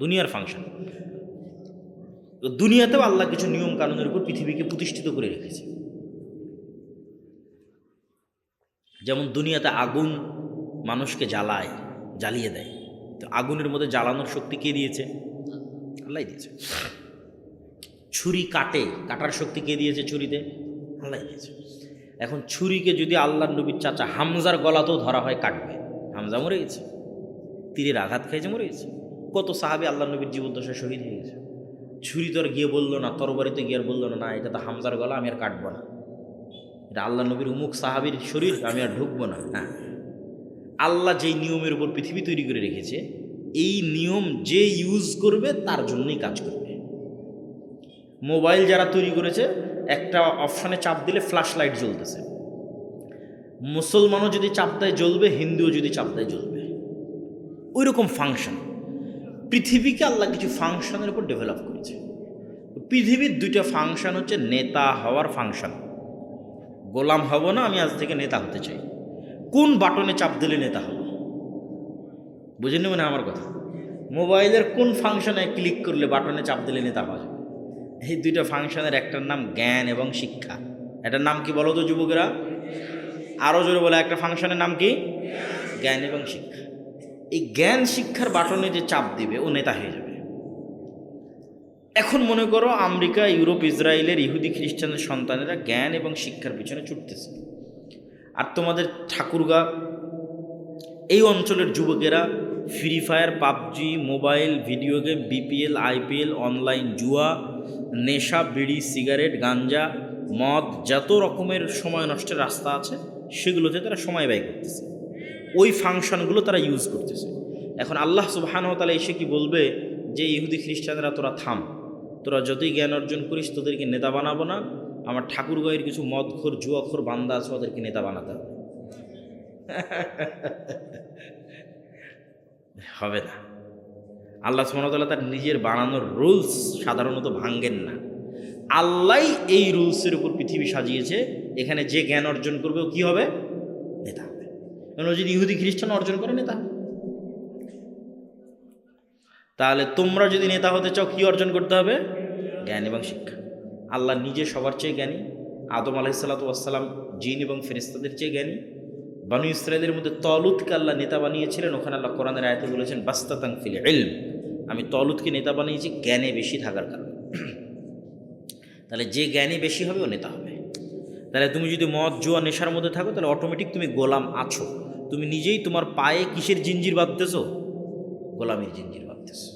দুনিয়ার ফাংশন। দুনিয়াতেও আল্লাহ কিছু নিয়ম কানুনের উপর পৃথিবীকে প্রতিষ্ঠিত করে রেখেছে। যেমন দুনিয়াতে আগুন মানুষকে জ্বালিয়ে দেয়, তো আগুনের মধ্যে জ্বালানোর শক্তি কে দিয়েছে? আল্লাহ দিয়েছে। ছুরি কাটার শক্তি কে দিয়েছে? ছুরিতে আল্লাহ দিয়েছে। এখন ছুরিকে যদি আল্লাহর নবীর চাচা হামজার গলাতেও ধরা হয়, কাটবে, হামজা মরে গেছে, তীরের আঘাত খেয়েছে, মরে গেছে। কত সাহাবী আল্লাহর নবীর জীবদ্দশায় শহীদ হয়ে গেছে। ছুরি তো আর গিয়ে বললো না, তরবারিতে গিয়ে আর বললো না, এটা তো হামজার গলা, আমি আর কাটবো না, এটা আল্লাহ নবীর উমুক সাহাবীর শরীর, আমি আর ঢুকবো না। হ্যাঁ, আল্লাহ যেই নিয়মের উপর পৃথিবী তৈরি করে রেখেছে, এই নিয়ম যে ইউজ করবে তার জন্যই কাজ করবে। মোবাইল যারা তৈরি করেছে, একটা অপশানে চাপ দিলে ফ্ল্যাশ লাইট জ্বলতেছে, মুসলমানও যদি চাপ দেয় জ্বলবে, হিন্দুও যদি চাপ দেয় জ্বলবে। ওই রকম ফাংশন পৃথিবীকে আল্লাহ কিছু ফাংশনের উপর ডেভেলপ করেছে। পৃথিবীর দুইটা ফাংশন হচ্ছে নেতা হওয়ার ফাংশন। গোলাম হব না, আমি আজ থেকে নেতা হতে চাই। কোন বাটনে চাপ দিলে নেতা হব? বুঝেন মানে আমার কথা? মোবাইলের কোন ফাংশনে ক্লিক করলে, বাটনে চাপ দিলে নেতা হওয়া যাবে? এই দুইটা ফাংশনের একটার নাম জ্ঞান এবং শিক্ষা। এটার নাম কি বলো তো যুবকেরা? আরও জোরে বলে, একটা ফাংশনের নাম কি? জ্ঞান এবং শিক্ষা। এই জ্ঞান শিক্ষার বাটনে যে চাপ দিবে, ও নেতা হয়ে যাবে। এখন মনে করো আমেরিকা, ইউরোপ, ইসরায়েলের ইহুদি খ্রিস্টানের সন্তানেরা জ্ঞান এবং শিক্ষার পিছনে ছুটতেছে, আর তোমাদের ঠাকুরগাঁ এই অঞ্চলের যুবকেরা free fire, PUBG, mobile, video game, BPL, IPL, online জুয়া, নেশা, বিড়ি, সিগারেট, গাঞ্জা, মদ, যত রকমের সময় নষ্টের রাস্তা আছে সেগুলোতে তারা সময় ব্যয় করতেছে। ওই ফাংশনগুলো তারা ইউজ করতেছে। এখন আল্লাহ সুবহানাহু ওয়া তাআলা এসে কি বলবে যে ইহুদি খ্রিস্টানরা তোরা থাম, তোরা যতই জ্ঞান অর্জন করিস, তোদেরকে নেতা বানাবো না। আমার ঠাকুরগাঁয়ের কিছু মদখোর, জুয়াখোর বান্দা আছে, ওদেরকে নেতা বানাতে হবে। হবে না। আল্লাহ সুবহানাহু ওয়া তাআলা তার নিজের বানানোর রুলস সাধারণত ভাঙ্গেন না। আল্লাহ এই রুলসের উপর পৃথিবী সাজিয়েছে। এখানে যে জ্ঞান অর্জন করবে ও কি হবে? নেতা হবে। কারণ ও যদি ইহুদি খ্রিস্টান অর্জন করে, নেতা হবে। তাহলে তোমরা যদি নেতা হতে চাও, কি অর্জন করতে হবে? জ্ঞান এবং শিক্ষা। আল্লাহ নিজে সবার চেয়ে জ্ঞানী। আদম আলাইহিসসালাতু ওয়াসসালাম জিন এবং ফেরেশতাদের চেয়ে জ্ঞানী। বানু ইসরায়েলের মধ্যে তলুতকে আল্লাহ নেতা বানিয়েছিলেন। ওখানে আল্লাহ কোরআনের আয়াতে বলেছেন বাস্তাতান ফিল ইলম, আমি তলুতকে নেতা বানিয়েছি জ্ঞানে বেশি থাকার কারণে। তাহলে যে জ্ঞানী বেশি হবে ও নেতা হবে। তাহলে তুমি যদি মদ, জুয়া, নেশার মধ্যে থাকো, তাহলে অটোমেটিক তুমি গোলাম আছো। তুমি নিজেই তোমার পায়ে কিসের জিঞ্জির বাঁধতেছো? গোলামির জিঞ্জির বাঁধতেছো।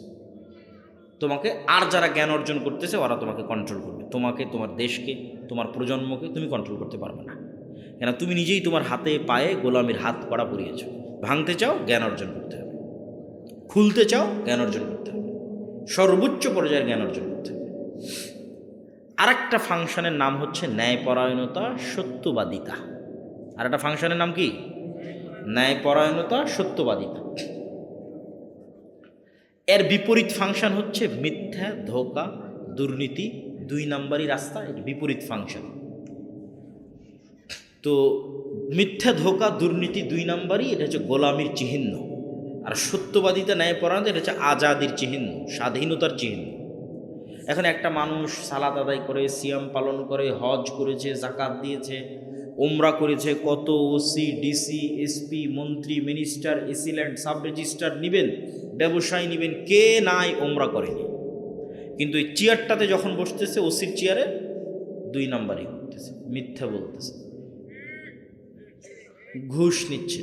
তোমাকে আর যারা জ্ঞান অর্জন করতেছে ওরা তোমাকে কন্ট্রোল করবে। তোমাকে, তোমার দেশকে, তোমার প্রজন্মকে তুমি কন্ট্রোল করতে পারবে না। কেন? তুমি নিজেই তোমার হাতে পায়ে গোলামির হাত কড়া পরিয়েছ। ভাঙতে চাও, জ্ঞান অর্জন করতে হবে। খুলতে চাও, জ্ঞান অর্জন করতে হবে। সর্বোচ্চ পর্যায়ের জ্ঞান অর্জন করতে হবে। আর একটা ফাংশনের নাম হচ্ছে ন্যায়পরায়ণতা, সত্যবাদিতা। আর একটা ফাংশনের নাম কি? ন্যায়পরায়ণতা, সত্যবাদিতা। এর বিপরীত ফাংশন হচ্ছে মিথ্যা, ধোঁকা, দুর্নীতি, 2 নম্বরই রাস্তা। এর বিপরীত ফাংশন। তো মিথ্যা, ধোঁকা, দুর্নীতি 2 নম্বরই, এটা হচ্ছে গোলামির চিহ্ন। আর সত্যবাদিতা, ন্যায়পরায়ণতা, এটা হচ্ছে আজাদির চিহ্ন, স্বাধীনতার চিহ্ন। এখন একটা মানুষ সালাত আদায় করে, সিয়াম পালন করে, হজ করেছে, জাকাত দিয়েছে, ওমরা করেছে, কত ওসি, ডিসি, এসপি, মন্ত্রী, মিনিস্টার, এসিল্যান্ড, সাব রেজিস্ট্রার নিবেন, ব্যবসায়ী নিবেন, কে নাই ওমরা করেনি। কিন্তু এই চেয়ারটাতে যখন বসতেছে, ওসির চেয়ারে, 2 নম্বরই করতেছে, মিথ্যা বলতেছে, ঘুষ নিচ্ছে,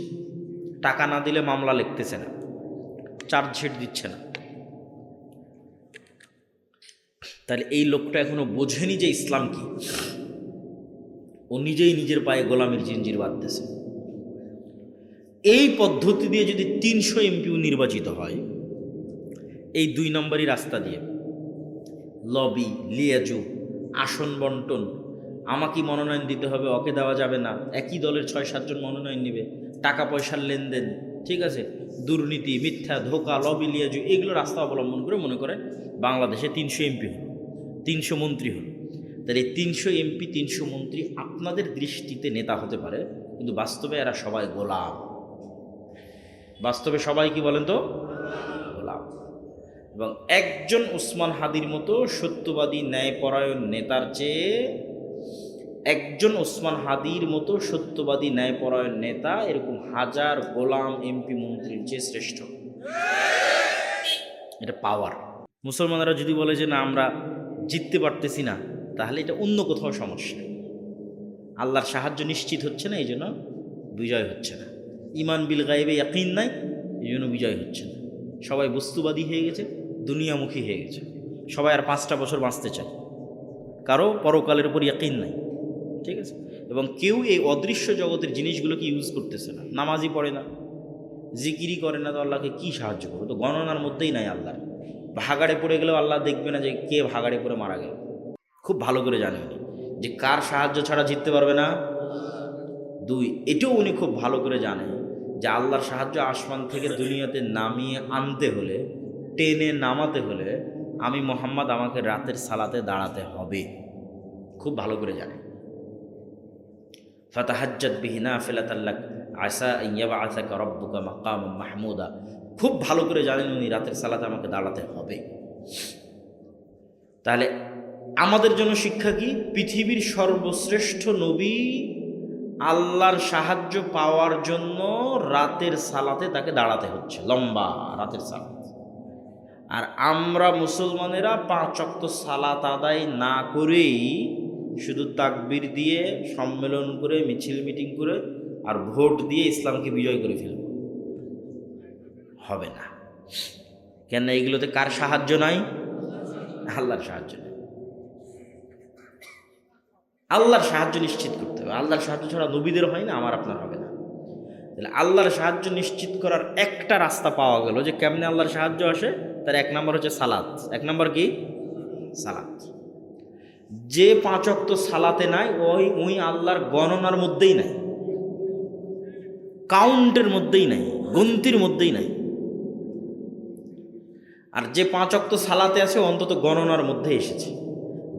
টাকা না দিলে মামলা লিখতেছে না, চার্জশিট দিচ্ছে না। তাহলে এই লোকটা এখনো বোঝেনি যে ইসলাম কি। ও নিজেই নিজের পায়ে গোলামির জিঞ্জির বাঁধতেছে। এই পদ্ধতি দিয়ে যদি 300 এমপিও নির্বাচিত হয়, এই 2 নম্বরই রাস্তা দিয়ে, লবি, লিয়াজু, আসন বন্টন, আমাকে মনোনয়ন দিতে হবে, ওকে দেওয়া যাবে না, একই দলের 6-7 জন মনোনয়ন নেবে, টাকা পয়সার লেনদেন, ঠিক আছে, দুর্নীতি, মিথ্যা, ধোঁকা, লবি, লিয়াজু, এগুলো রাস্তা অবলম্বন করে মনে করেন বাংলাদেশে 300 এমপি হল, 300 মন্ত্রী হল। তাহলে এই 300 এমপি, 300 মন্ত্রী আপনাদের দৃষ্টিতে নেতা হতে পারে, কিন্তু বাস্তবে এরা সবাই গোলাম। বাস্তবে সবাই কি বলেন তো? গোলাম। এবং একজন উসমান হাদির মতো সত্যবাদী ন্যায়পরায়ণ নেতার চেয়ে একজন ওসমান হাদির মতো সত্যবাদী ন্যায়পরায়ণ নেতা এরকম হাজার গোলাম এমপি মন্ত্রীর চেয়ে শ্রেষ্ঠ। এটা পাওয়ার। মুসলমানরা যদি বলে যে না আমরা জিততে পারতেছি না, তাহলে এটা অন্য কোথাও সমস্যা। আল্লাহর সাহায্য নিশ্চিত হচ্ছে না, এই জন্য বিজয় হচ্ছে না। ইমান বিল গায়েবে ইয়াকিন নাই, এই জন্য বিজয় হচ্ছে না। সবাই বস্তুবাদী হয়ে গেছে, দুনিয়ামুখী হয়ে গেছে। সবাই আর 5টা বছর বাঁচতে চায়, কারো পরকালের উপর ইয়াকিন নাই। ঠিক আছে? এবং কেউ এই অদৃশ্য জগতের জিনিসগুলোকে ইউজ করতেছে না। নামাজই পড়ে না, জিকিরি করে না, তো আল্লাহকে কি সাহায্য করবে? তো গণনার মধ্যেই নাই আল্লাহ। ভাগাড়ে পড়ে গেলেও আল্লাহ দেখবে না যে কে ভাগাড়ে পড়ে মারা গেল। খুব ভালো করে জানেন যে কার সাহায্য ছাড়া জিততে পারবে না। 2, এটাও উনি খুব ভালো করে জানেন যে আল্লাহর সাহায্য আসমান থেকে দুনিয়াতে নামিয়ে আনতে হলে, টেনে নামাতে হলে আমি মোহাম্মদ আমাকে রাতের সালাতে দাঁড়াতে হবে। খুব ভালো করে জানেন। ফাতাহাজ্জাত বিহি নাফিলাতান লাক আসা আন ইয়াবআসাকা রাব্বুকা মাকামান মাহমুদা। খুব ভালো করে জানেন উনি রাতের সালাতে আমাকে দাঁড়াতে হবে। তাহলে আমাদের জন্য শিক্ষা কি? পৃথিবীর সর্বশ্রেষ্ঠ নবী আল্লাহর সাহায্য পাওয়ার জন্য রাতের সালাতে তাকে দাঁড়াতে হচ্ছে, লম্বা রাতের সালাত। আর আমরা মুসলমানেরা 5 ওয়াক্ত সালাত আদায় না করেই শুধু তাকবীর দিয়ে, সম্মেলন করে, মিছিল মিটিং করে আর ভোট দিয়ে ইসলামকে বিজয় করে ফেলব। হবে না। কেন? এইগুলোতে কার সাহায্য নাই? আল্লাহর সাহায্য নেই। আল্লাহর সাহায্য নিশ্চিত করতে হবে। আল্লাহর সাহায্য ছাড়া নবীদের হয় না, আমার আপনার হবে না। তাহলে আল্লাহর সাহায্য নিশ্চিত করার একটা রাস্তা পাওয়া গেল যে কেমনে আল্লাহর সাহায্য আসে। তার 1 নম্বর হচ্ছে সালাত। 1 নম্বর কি? সালাত। যে 5 ওয়াক্ত সালাতে নাই, ওই আল্লাহর গণনার মধ্যেই নাই, কাউন্টের মধ্যেই নাই, গন্তির মধ্যেই নাই। আর যে 5 ওয়াক্ত সালাতে আছে অন্তত গণনার মধ্যে এসেছে।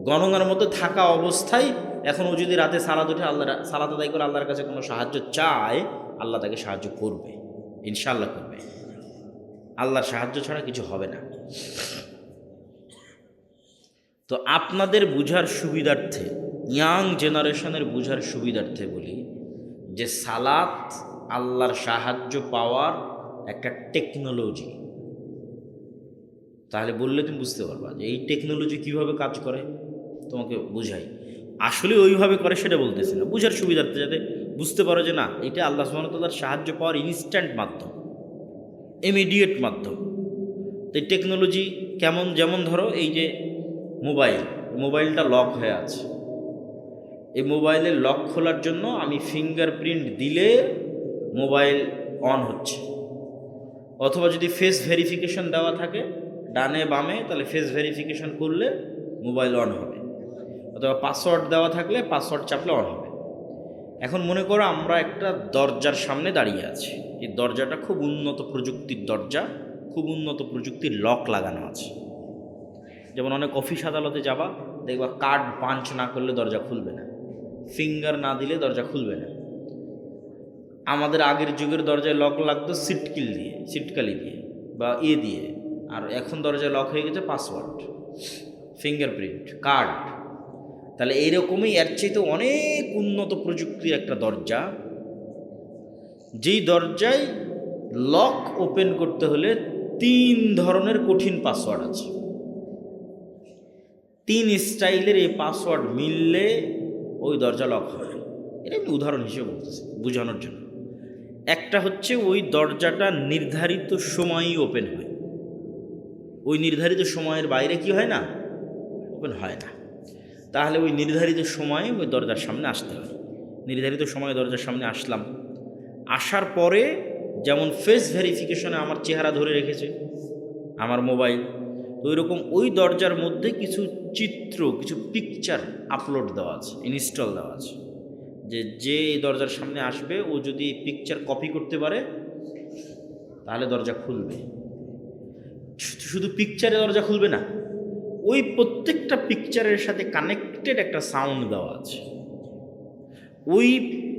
গণনার মধ্যে থাকা অবস্থায় এখন ও যদি রাতে সালাত উঠে আল্লাহ সালাত আদায় করে আল্লাহর কাছে কোনো সাহায্য চায়, আল্লাহ তাকে সাহায্য করবে, ইনশাআল্লাহ করবে। আল্লাহর সাহায্য ছাড়া কিছু হবে না। তো আপনাদের বুঝার সুবিধার্থে, ইয়াং জেনারেশনের বুঝার সুবিধার্থে বলি যে সালাত আল্লাহর সাহায্য পাওয়ার একটা টেকনোলজি। তাহলে বললে তুমি বুঝতে পারবা যে এই টেকনোলজি কিভাবে কাজ করে। তোমাকে বুঝাই, আসলে ওইভাবে করে সেটা বলতেছি না, বুঝার সুবিধার্থে, যাতে বুঝতে পারো যে না, এটা আল্লাহ সুবহানাহু ওয়া তাআলার সাহায্য পাওয়ার ইনস্ট্যান্ট মাধ্যম, ইমিডিয়েট মাধ্যম। তো এই টেকনোলজি কেমন? যেমন ধরো এই যে মোবাইলটা লক হয়ে আছে, এই মোবাইলের লক খোলার জন্য আমি ফিঙ্গারপ্রিন্ট দিলে মোবাইল অন হচ্ছে, অথবা যদি ফেস ভেরিফিকেশন দেওয়া থাকে ডানে বামে, তাহলে ফেস ভেরিফিকেশন করলে মোবাইল অন হবে, অথবা পাসওয়ার্ড দেওয়া থাকলে পাসওয়ার্ড চাপলে অন হবে। এখন মনে করো আমরা একটা দরজার সামনে দাঁড়িয়ে আছি, এই দরজাটা খুব উন্নত প্রযুক্তির দরজা, খুব উন্নত প্রযুক্তির লক লাগানো আছে। যেমন অনেক অফিস আদালতে যাবা, দেখবা কার্ড পাঞ্চ না করলে দরজা খুলবে না, ফিঙ্গার না দিলে দরজা খুলবে না। আমাদের আগের যুগের দরজায় লক লাগতো সিটকালি দিয়ে বা দিয়ে, আর এখন দরজায় লক হয়ে গেছে পাসওয়ার্ড, ফিঙ্গারপ্রিন্ট, কার্ড। তাহলে এইরকমই এর চাইতে অনেক উন্নত প্রযুক্তির একটা দরজা, যেই দরজায় লক ওপেন করতে হলে 3 ধরনের কঠিন পাসওয়ার্ড আছে। 3 স্টাইলের এই পাসওয়ার্ড মিললে ওই দরজা লক হবে। এটা আমি উদাহরণ হিসেবে বলতেছি বোঝানোর জন্য। একটা হচ্ছে ওই দরজাটা নির্ধারিত সময়ই ওপেন হয়, ওই নির্ধারিত সময়ের বাইরে কি হয় না, ওপেন হয় না। তাহলে ওই নির্ধারিত সময়ে ওই দরজার সামনে আসতে হয়। নির্ধারিত সময়ে দরজার সামনে আসলাম, আসার পরে যেমন ফেস ভেরিফিকেশনে আমার চেহারা ধরে রেখেছে আমার মোবাইল, তো ওই রকম ওই দরজার মধ্যে কিছু চিত্র, কিছু পিকচার আপলোড দেওয়া আছে, ইনস্টল দেওয়া আছে, যে এই দরজার সামনে আসবে ও যদি পিকচার কপি করতে পারে তাহলে দরজা খুলবে। শুধু পিকচারে দরজা খুলবে না, ওই প্রত্যেকটা পিকচারের সাথে কানেক্টেড একটা সাউন্ড দেওয়া আছে। ওই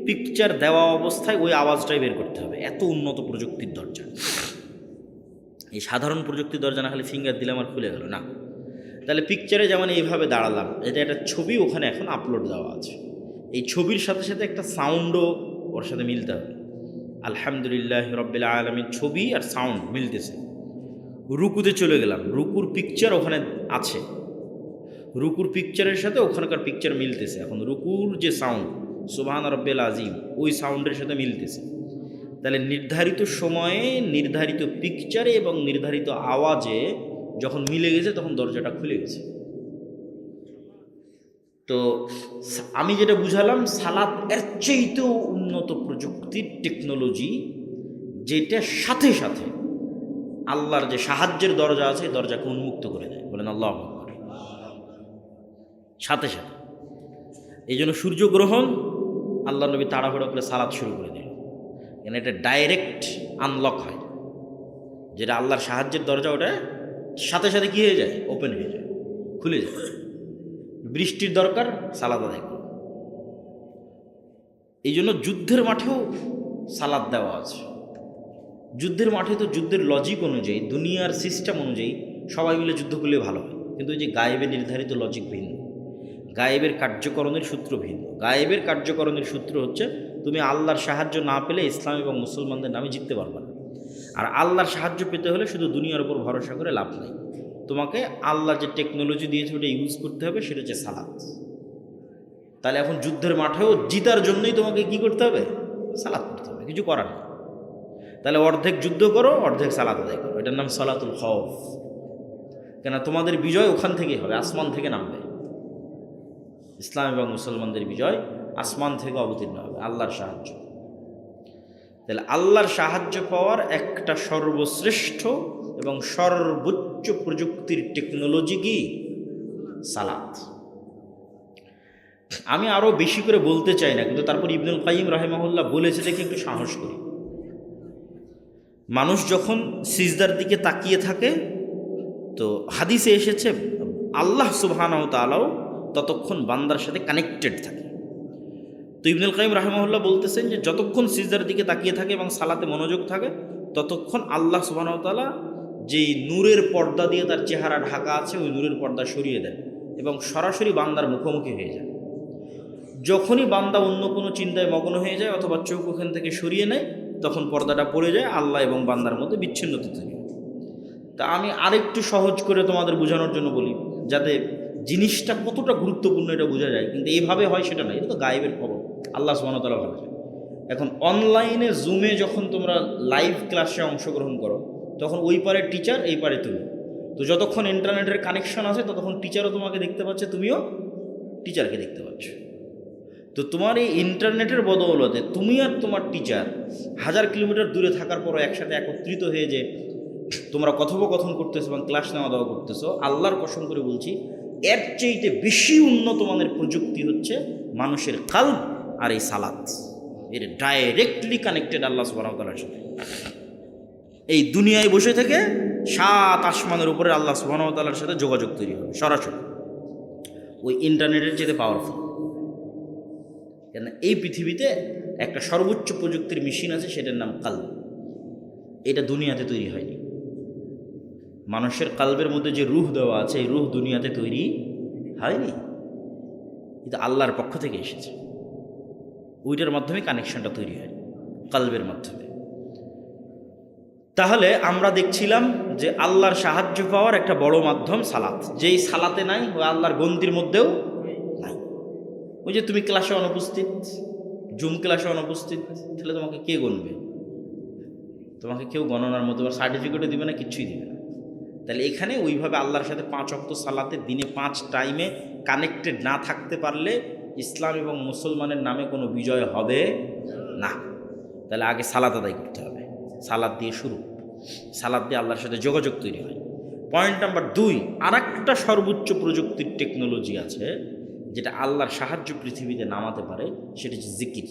পিকচার দেওয়া অবস্থায় ওই আওয়াজটাই বের করতে হবে। এত উন্নত প্রযুক্তির দরজা। এই সাধারণ প্রযুক্তির দরজা না খালি ফিঙ্গার দিলাম আর খুলে গেল না। তাহলে পিকচারে যেমন এইভাবে দাঁড়ালাম, এটা একটা ছবি ওখানে এখন আপলোড দেওয়া আছে, এই ছবির সাথে সাথে একটা সাউন্ডও ওর সাথে মিলতে হবে। আলহামদুলিল্লাহ রব্বিল আলামিন ছবি আর সাউন্ড মিলতেছে। রুকুতে চলে গেলাম, রুকুর পিকচার ওখানে আছে, রুকুর পিকচারের সাথে ওখানকার পিকচার মিলতেছে। এখন রুকুর যে সাউন্ড সুবহান রব্বিল আজিম ওই সাউন্ডের সাথে মিলতেছে। তাহলে নির্ধারিত সময়ে নির্ধারিত পিকচারে এবং নির্ধারিত আওয়াজে যখন মিলে গেছে তখন দরজাটা খুলে গেছে। তো আমি যেটা বুঝালাম, সালাত এর চেয়েতেও উন্নত প্রযুক্তির টেকনোলজি, যেটা সাথে সাথে আল্লাহর যে সাহায্যের দরজা আছে দরজাকে উন্মুক্ত করে দেয়। বলেন আল্লাহু আকবার। সাথে সাথে এই জন্য সূর্যগ্রহণ আল্লাহ নবী তাড়াহুড়ো করে সালাত শুরু করে দিল, কেন এটা ডাইরেক্ট আনলক হয়, যেটা আল্লাহর সাহায্যের দরজা ওটা সাথে সাথে কী হয়ে যায়, ওপেন হয়ে যায়, খুলে যায়। বৃষ্টির দরকার, সালাত আদায় করো। এই জন্য যুদ্ধের মাঠেও সালাত দেওয়া আছে। যুদ্ধের মাঠে তো যুদ্ধের লজিক অনুযায়ী, দুনিয়ার সিস্টেম অনুযায়ী সবাই মিলে যুদ্ধ করলে ভালো হয়, কিন্তু এই যে গায়েবের নির্ধারিত লজিক ভিন্ন, গায়েবের কার্যকরণের সূত্র ভিন্ন। গায়েবের কার্যকরণের সূত্র হচ্ছে তুমি আল্লাহর সাহায্য না পেলে ইসলাম এবং মুসলমানদের নামে জিততে পারবে না। আর আল্লাহর সাহায্য পেতে হলে শুধু দুনিয়ার উপর ভরসা করে লাভ নেই, তোমাকে আল্লাহ যে টেকনোলজি দিয়েছে ওটা ইউজ করতে হবে, সেটা হচ্ছে সালাত। তাহলে এখন যুদ্ধের মাঠেও জিতার জন্যই তোমাকে কি করতে হবে, সালাত করতে হবে, কিছু করার নেই। তাহলে অর্ধেক যুদ্ধ করো, অর্ধেক সালাত আদায় করো, এটার নাম সালাতুল খৌফ। কেন তোমাদের বিজয় ওখান থেকেই হবে, আসমান থেকে নামবে। ইসলাম এবং মুসলমানদের বিজয় আসমান থেকে অবতীর্ণ হবে, আল্লাহর সাহায্য। তাহলে আল্লাহর সাহায্য পাওয়ার একটা সর্বশ্রেষ্ঠ এবং সর্বোচ্চ প্রযুক্তির টেকনোলজি কি, সালাত। আমি আরও বেশি করে বলতে চাই না, কিন্তু তারপর ইবনুল কাইয়িম রাহিমাহুল্লাহ বলেছে দেখে একটু সাহস করি। মানুষ যখন সিজদার দিকে তাকিয়ে থাকে, তো হাদিসে এসেছে আল্লাহ সুবহানাহু ওয়া তাআলাও ততক্ষণ বান্দার সাথে কানেক্টেড থাকে। তো ইবনুল কাইয়িম রাহিমাহুল্লাহ বলতেছেন যে যতক্ষণ সিজদার দিকে তাকিয়ে থাকে এবং সালাতে মনোযোগ থাকে, ততক্ষণ আল্লাহ সুবহানাহু ওয়া তাআলা যেই নূরের পর্দা দিয়ে তার চেহারা ঢাকা আছে ওই নূরের পর্দা সরিয়ে দেন এবং সরাসরি বান্দার মুখোমুখি হয়ে যায়। যখনই বান্দা অন্য কোনো চিন্তায় মগ্ন হয়ে যায় অথবা চোখ ওখান থেকে সরিয়ে নেয়, তখন পর্দাটা পড়ে যায়, আল্লাহ এবং বান্দার মধ্যে বিচ্ছিন্নতা তৈরি হয়। তা আমি আরেকটু সহজ করে তোমাদের বোঝানোর জন্য বলি, যাতে জিনিসটা কতটা গুরুত্বপূর্ণ এটা বোঝা যায়। কিন্তু এইভাবে হয় সেটা না, এটা তো গায়েবের খবর, আল্লাহ সুবহানাহু ওয়া তাআলা ভালো জানেন। এখন অনলাইনে জুমে যখন তোমরা লাইভ ক্লাসে অংশগ্রহণ করো, তখন ওই পারে টিচার, এই পারে তুমি। তো যতক্ষণ ইন্টারনেটের কানেকশন আছে ততক্ষণ টিচারও তোমাকে দেখতে পাচ্ছে, তুমিও টিচারকে দেখতে পাচ্ছ। তো তোমার এই ইন্টারনেটের বদৌলতে তুমি আর তোমার টিচার 1000 কিলোমিটার দূরে থাকার পরও একসাথে একত্রিত হয়ে যে তোমরা কথোপকথন করতেছো এবং ক্লাস নেওয়া দেওয়া করতেছো, আল্লাহর কসম করে বলছি এর চেয়ে বেশি উন্নত মানের প্রযুক্তি হচ্ছে মানুষের কালব আর এই সালাত। এর ডাইরেক্টলি কানেক্টেড আল্লাহ সুবহানাহু ওয়া তাআলার সাথে। এই দুনিয়ায় বসে থেকে 7 আসমানের উপরে আল্লাহ সুবহানাহু ওয়া তাআলার সাথে যোগাযোগ তৈরি হবে সরাসরি, ওই ইন্টারনেটের চেয়ে পাওয়ারফুল। কেন এই পৃথিবীতে একটা সর্বোচ্চ প্রযুক্তির মেশিন আছে, সেটার নাম কালব। এটা দুনিয়াতে তৈরি হয়নি। মানুষের কালবের মধ্যে যে রুহ দেওয়া আছে, এই রুহ দুনিয়াতে তৈরি হয়নি, এটা আল্লাহর পক্ষ থেকে এসেছে। ওইটার মাধ্যমে কানেকশনটা তৈরি হয়, কালবের মাধ্যমে। তাহলে আমরা দেখছিলাম যে আল্লাহর সাহায্য পাওয়ার একটা বড় মাধ্যম সালাত। যেই সালাতে নাই, ওই আল্লাহর গন্তির মধ্যেও নাই। ওই যে তুমি ক্লাসে অনুপস্থিত, জুম ক্লাসে অনুপস্থিত, তাহলে তোমাকে কে গণবে? তোমাকে কেউ গণনার মধ্যে সার্টিফিকেটও দিবে না, কিচ্ছুই দিবে না। তাহলে এখানে ওইভাবে আল্লাহর সাথে 5 ওয়াক্ত সালাতে দিনে 5 টাইমে কানেক্টেড না থাকতে পারলে ইসলাম এবং মুসলমানের নামে কোনো বিজয় হবে না। তাহলে আগে সালাত আদায় করতে হবে, সালাত দিয়ে শুরু, সালাত দিয়ে আল্লাহর সাথে যোগাযোগ তৈরি হয়। পয়েন্ট নাম্বার 2, আরেকটা সর্বোচ্চ প্রযুক্তির টেকনোলজি আছে যেটা আল্লাহর সাহায্য পৃথিবীতে নামাতে পারে, সেটা হচ্ছে জিকির।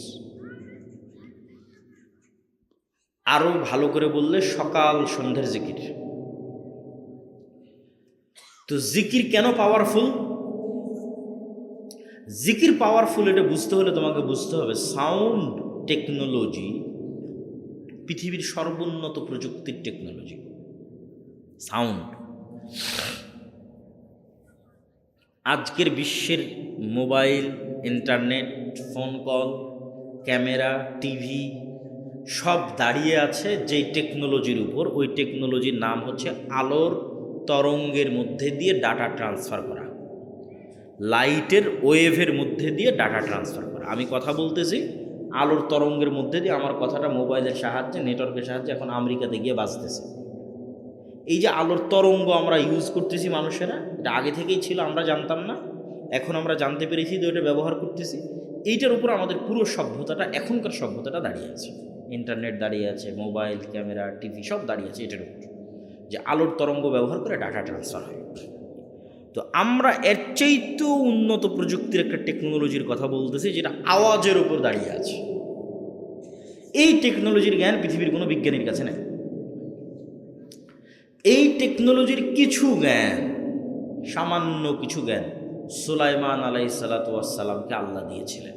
আরও ভালো করে বললে সকাল সন্ধ্যের জিকির। তো জিকির কেন পাওয়ারফুল? জিকির পাওয়ারফুল এটা বুঝতে হলে তোমাকে বুঝতে হবে সাউন্ড টেকনোলজি পৃথিবীর সর্বোন্নত প্রযুক্তির টেকনোলজি। সাউন্ড। আজকের বিশ্বের mobile, internet, phone call, camera, TV সব দাঁড়িয়ে আছে যেই টেকনোলজির উপর। ওই টেকনোলজির নাম হচ্ছে আলোর তরঙ্গের মধ্যে দিয়ে ডাটা ট্রান্সফার করা, লাইটের ওয়েভের মধ্যে দিয়ে ডাটা ট্রান্সফার করা। আমি কথা বলতেছি আলোর তরঙ্গের মধ্যে দিয়ে, আমার কথাটা মোবাইলের সাহায্যে, নেটওয়ার্কের সাহায্যে এখন আমেরিকাতে গিয়ে বাজতেছে। এই যে আলোর তরঙ্গ আমরা ইউজ করতেছি মানুষেরা, এটা আগে থেকেই ছিল, আমরা জানতাম না, এখন আমরা জানতে পেরেছি যে ওটা ব্যবহার করতেছি। এইটার উপর আমাদের পুরো সভ্যতাটা, এখনকার সভ্যতাটা দাঁড়িয়ে আছে। ইন্টারনেট দাঁড়িয়ে আছে, মোবাইল, ক্যামেরা, টিভি সব দাঁড়িয়ে আছে এটার উপর, যে আলোর তরঙ্গ ব্যবহার করে ডাটা ট্রান্সফার হয়। তো আমরা এর চাইতেও উন্নত প্রযুক্তির একটা টেকনোলজির কথা বলতেছি, যেটা আওয়াজের উপর দাঁড়িয়ে আছে। এই টেকনোলজির জ্ঞান পৃথিবীর কোনো বিজ্ঞানীর কাছে নেই। এই টেকনোলজির কিছু জ্ঞান, সামান্য কিছু জ্ঞান সুলাইমান আলাইহিসসালাতু ওয়াসসালামকে আল্লাহ দিয়েছিলেন।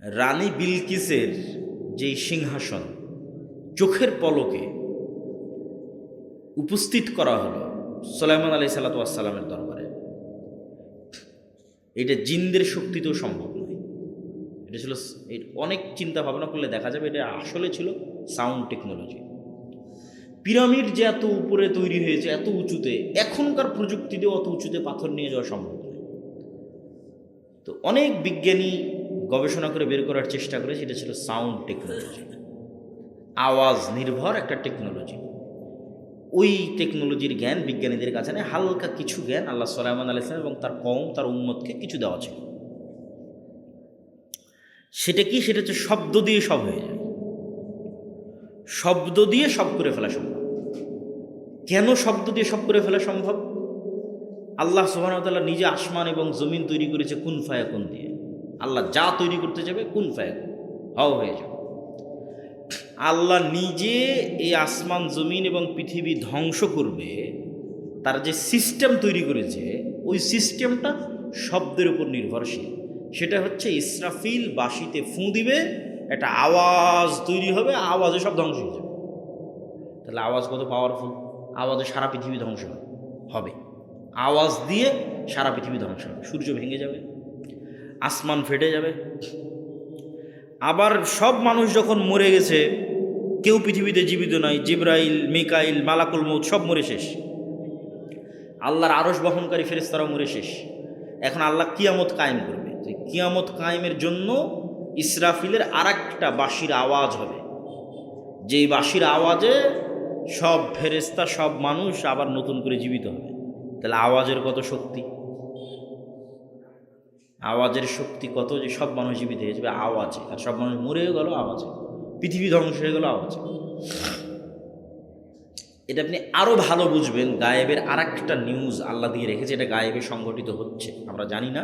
রানী বিলকিসের যেই সিংহাসন চোখের পলকে উপস্থিত করা হলো সুলাইমান আলাইহিসসালাতু ওয়াসসালামের দরবারে, এটা জিনদের শক্তিতেও সম্ভব নয়। এটা ছিল, অনেক চিন্তা ভাবনা করলে দেখা যাবে এটা আসলে ছিল সাউন্ড টেকনোলজি। পিরামিড যে এত উপরে তৈরি হয়েছে, এত উঁচুতে, এখনকার প্রযুক্তি দিয়ে অত উঁচুতে পাথর নিয়ে যাওয়া সম্ভব নয়। তো অনেক বিজ্ঞানী গবেষণা করে বের করার চেষ্টা করে, সেটা ছিল সাউন্ড টেকনোলজি, আওয়াজ নির্ভর একটা টেকনোলজি। ওই টেকনোলজির জ্ঞান বিজ্ঞানীদের কাছে নেই। হালকা কিছু জ্ঞান আল্লাহ সুলাইমান আলাইহিস সালাম এবং তার কওম, তার উম্মতকে কিছু দেওয়া ছিল। সেটা কি? সেটা হচ্ছে শব্দ দিয়ে সব হয়ে যায়, শব্দ দিয়ে সব করে ফেলা সম্ভব। কেন শব্দ দিয়ে সব করে ফেলা সম্ভব? আল্লাহ সুবহানাহু ওয়া তাআলা নিজে আসমান এবং জমিন তৈরি করেছে কুন ফায়াকুন দিয়ে। আল্লাহ যা তৈরি করতে যাবে কুন ফায়াকুন, হও হয়ে যাবে। আল্লাহ নিজে এই আসমান, জমিন এবং পৃথিবী ধ্বংস করবে, তার যে সিস্টেম তৈরি করেছে, ওই সিস্টেমটা শব্দের উপর নির্ভরশীল। সেটা হচ্ছে ইসরাফিল বাঁশিতে ফুঁ দিবে, একটা আওয়াজ তৈরি হবে, আওয়াজে সব ধ্বংস হয়ে যাবে। তাহলে আওয়াজ কত পাওয়ারফুল! আওয়াজে সারা পৃথিবী ধ্বংস হবে, আওয়াজ দিয়ে সারা পৃথিবী ধ্বংস হবে। সূর্য ভেঙে যাবে, আসমান ফেটে যাবে। আবার সব মানুষ যখন মরে গেছে, কেউ পৃথিবীতে জীবিত নাই, জিবরাইল, মিকাইল, মালাকুল মউত সব মরে শেষ। আল্লাহর আরশ বহনকারী ফেরেশতারাও মরে শেষ। এখন আল্লাহ কিয়ামত কায়েম করবে। তো কিয়ামত কায়েমের জন্য ইসরাফিলের আরেকটা বাঁশির আওয়াজ হবে, যেই বাঁশির আওয়াজে সব ফেরেশতা, সব মানুষ আবার নতুন করে জীবিত হবে। তাহলে আওয়াজের কত শক্তি! আওয়াজের শক্তি কত, যে সব মানুষ জীবিত হয়ে যাবে আওয়াজে, আর সব মানুষ মরেও গেল আওয়াজে, পৃথিবী ধ্বংস হয়ে গেল আওয়াজে। এটা আপনি আরও ভালো বুঝবেন, গায়েবের আর একটা নিউজ আল্লাহ দিয়ে রেখেছে। এটা গায়েবে সংঘটিত হচ্ছে, আমরা জানি না,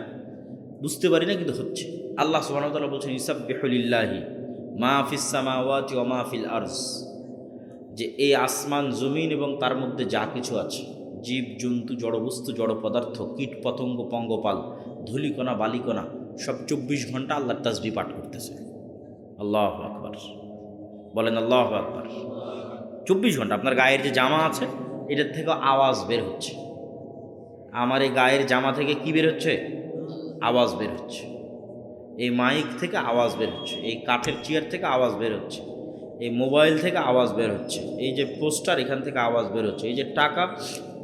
বুঝতে পারি না, কিন্তু হচ্ছে। আল্লাহ সুবহানাহু ওয়া তাআলা বলছেন ইউসাব্বিহু লিল্লাহি মা ফিস সামাওয়াতি ওয়া মা ফিল আরজ, যে এই আসমান, জমিন এবং তার মধ্যে যা কিছু আছে, জীব জন্তু, জড়বস্তু, জড় পদার্থ, কীট পতঙ্গ, পঙ্গপাল, ধূলিকণা, বালিকণা, সব 24 ঘন্টা আল্লাহর তাসবিহ পাঠ করতেছে। আল্লাহু আকবার, বলেন আল্লাহু আকবার। 24 ঘন্টা আপনার গায়ের যে জামা আছে, এটার থেকে আওয়াজ বের হচ্ছে। আমার এই গায়ের জামা থেকে কি বের হচ্ছে? আওয়াজ বের হচ্ছে। এই মাইক থেকে আওয়াজ বের হচ্ছে, এই কাঠের চেয়ার থেকে আওয়াজ বের হচ্ছে, এই মোবাইল থেকে আওয়াজ বের হচ্ছে, এই যে পোস্টার, এখান থেকে আওয়াজ বের হচ্ছে, এই যে টাকা,